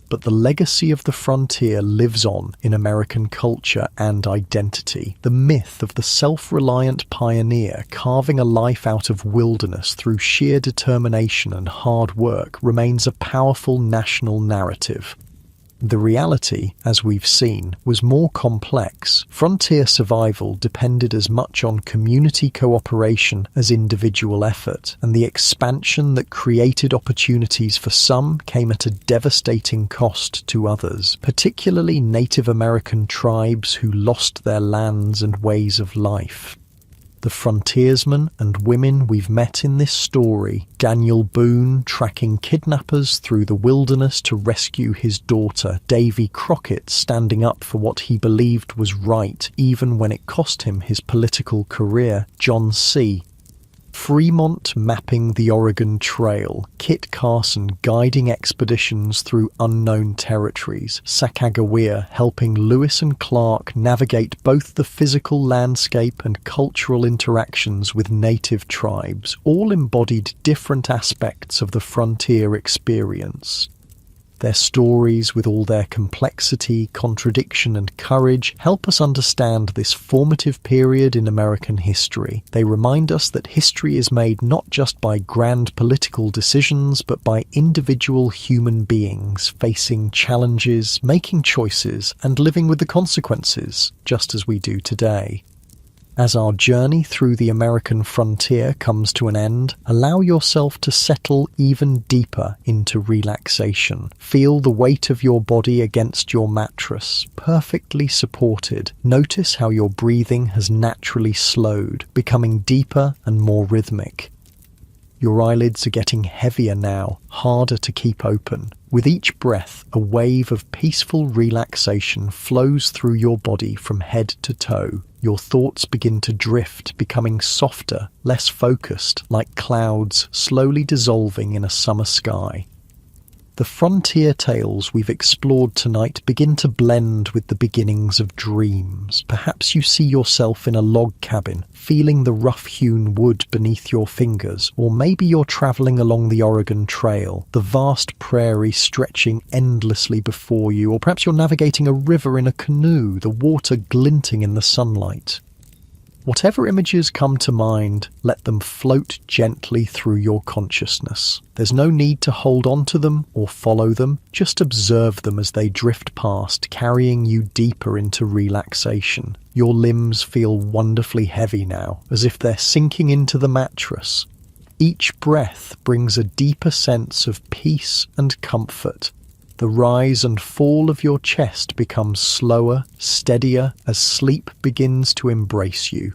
But the legacy of the frontier lives on in American culture and identity. The myth of the self-reliant pioneer carving a life out of wilderness through sheer determination and hard work remains a powerful national narrative. The reality, as we've seen, was more complex. Frontier survival depended as much on community cooperation as individual effort, and the expansion that created opportunities for some came at a devastating cost to others, particularly Native American tribes who lost their lands and ways of life. The frontiersmen and women we've met in this story, Daniel Boone tracking kidnappers through the wilderness to rescue his daughter, Davy Crockett standing up for what he believed was right even when it cost him his political career, John C. Fremont mapping the Oregon Trail, Kit Carson guiding expeditions through unknown territories, Sacagawea helping Lewis and Clark navigate both the physical landscape and cultural interactions with native tribes, all embodied different aspects of the frontier experience. Their stories, with all their complexity, contradiction, and courage, help us understand this formative period in American history. They remind us that history is made not just by grand political decisions, but by individual human beings facing challenges, making choices, and living with the consequences, just as we do today. As our journey through the American frontier comes to an end, allow yourself to settle even deeper into relaxation. Feel the weight of your body against your mattress, perfectly supported. Notice how your breathing has naturally slowed, becoming deeper and more rhythmic. Your eyelids are getting heavier now, harder to keep open. With each breath, a wave of peaceful relaxation flows through your body from head to toe. Your thoughts begin to drift, becoming softer, less focused, like clouds slowly dissolving in a summer sky. The frontier tales we've explored tonight begin to blend with the beginnings of dreams. Perhaps you see yourself in a log cabin, feeling the rough-hewn wood beneath your fingers, or maybe you're traveling along the Oregon Trail, the vast prairie stretching endlessly before you, or perhaps you're navigating a river in a canoe, the water glinting in the sunlight. Whatever images come to mind, let them float gently through your consciousness. There's no need to hold on to them or follow them, just observe them as they drift past, carrying you deeper into relaxation. Your limbs feel wonderfully heavy now, as if they're sinking into the mattress. Each breath brings a deeper sense of peace and comfort. The rise and fall of your chest becomes slower, steadier, as sleep begins to embrace you.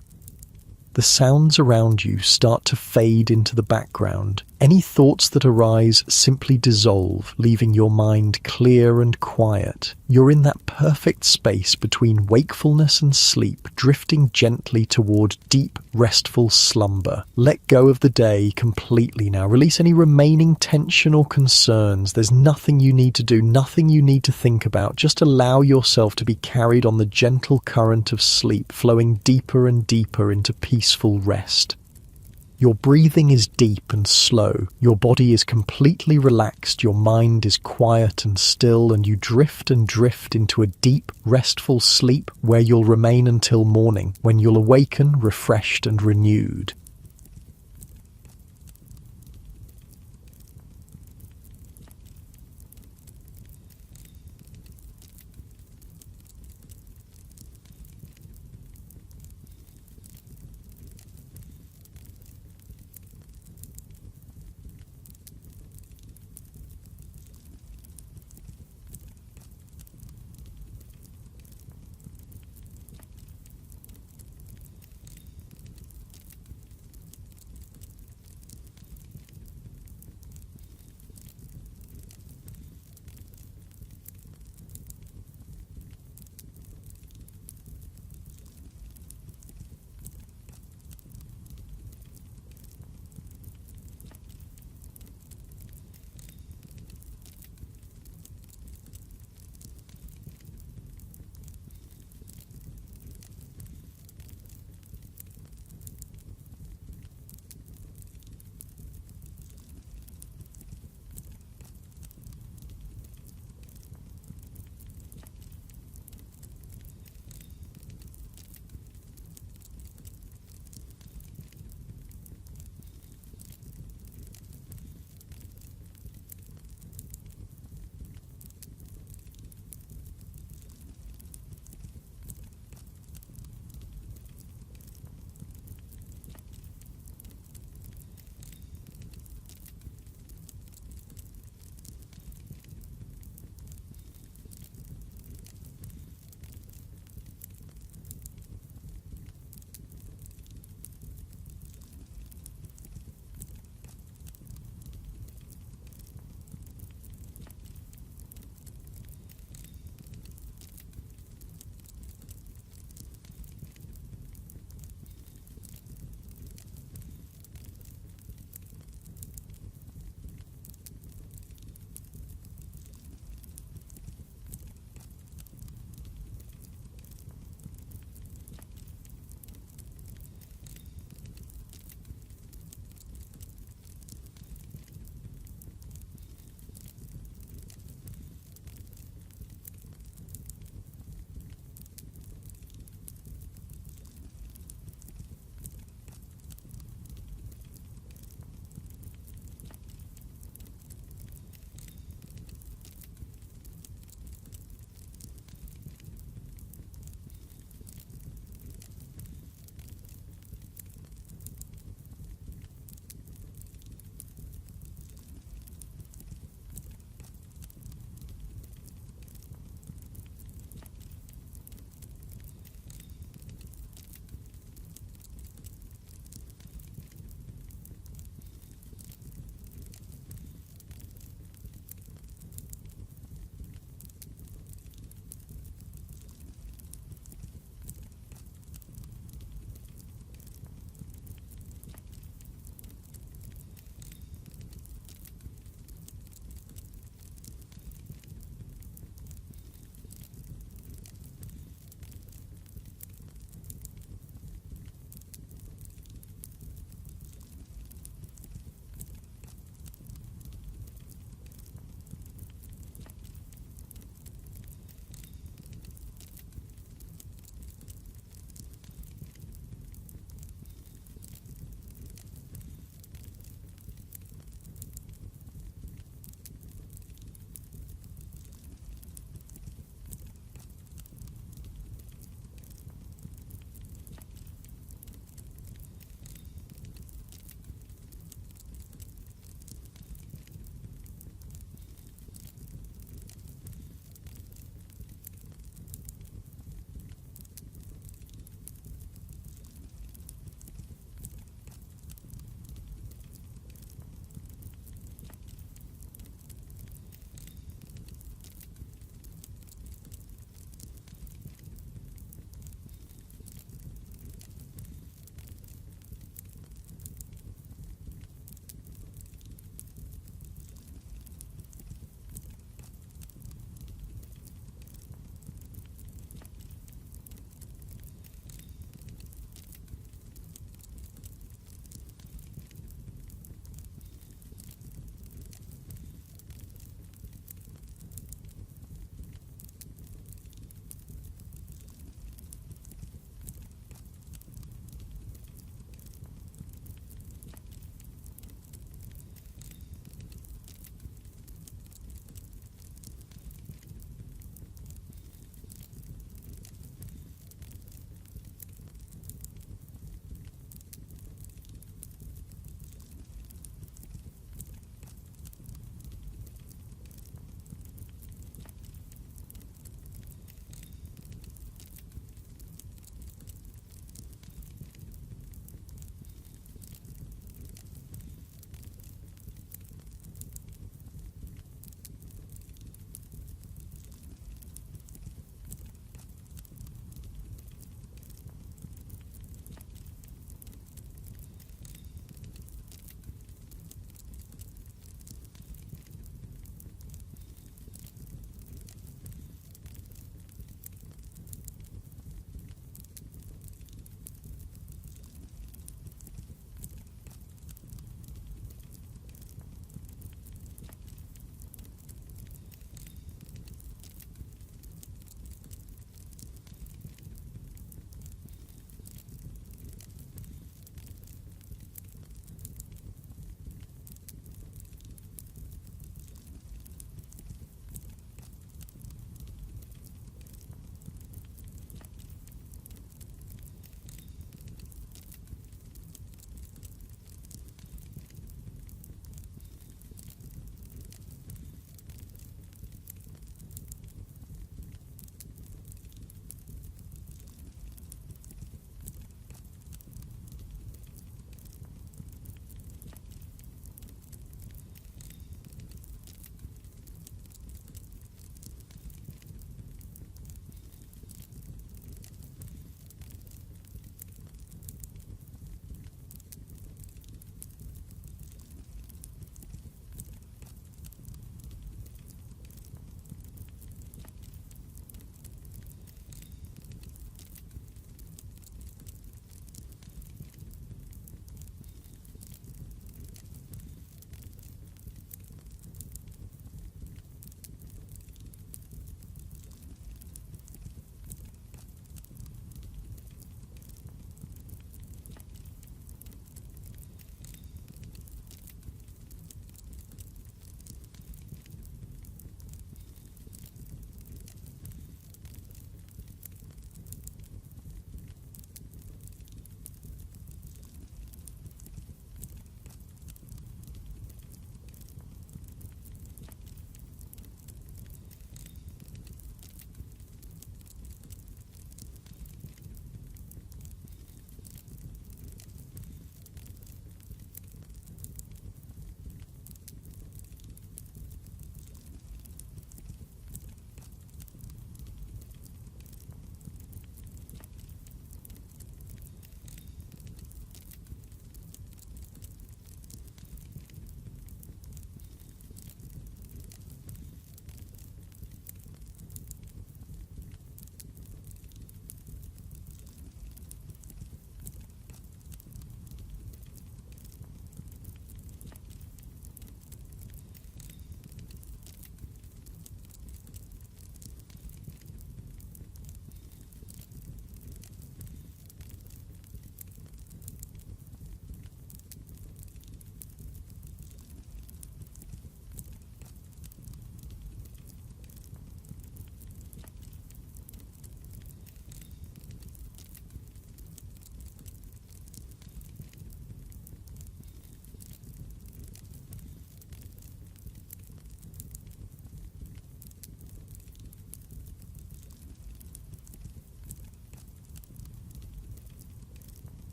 The sounds around you start to fade into the background. Any thoughts that arise simply dissolve, leaving your mind clear and quiet. You're in that perfect space between wakefulness and sleep, drifting gently toward deep, restful slumber. Let go of the day completely now. Release any remaining tension or concerns. There's nothing you need to do, nothing you need to think about. Just allow yourself to be carried on the gentle current of sleep, flowing deeper and deeper into peaceful rest. Your breathing is deep and slow, your body is completely relaxed, your mind is quiet and still, and you drift and drift into a deep, restful sleep where you'll remain until morning, when you'll awaken refreshed and renewed.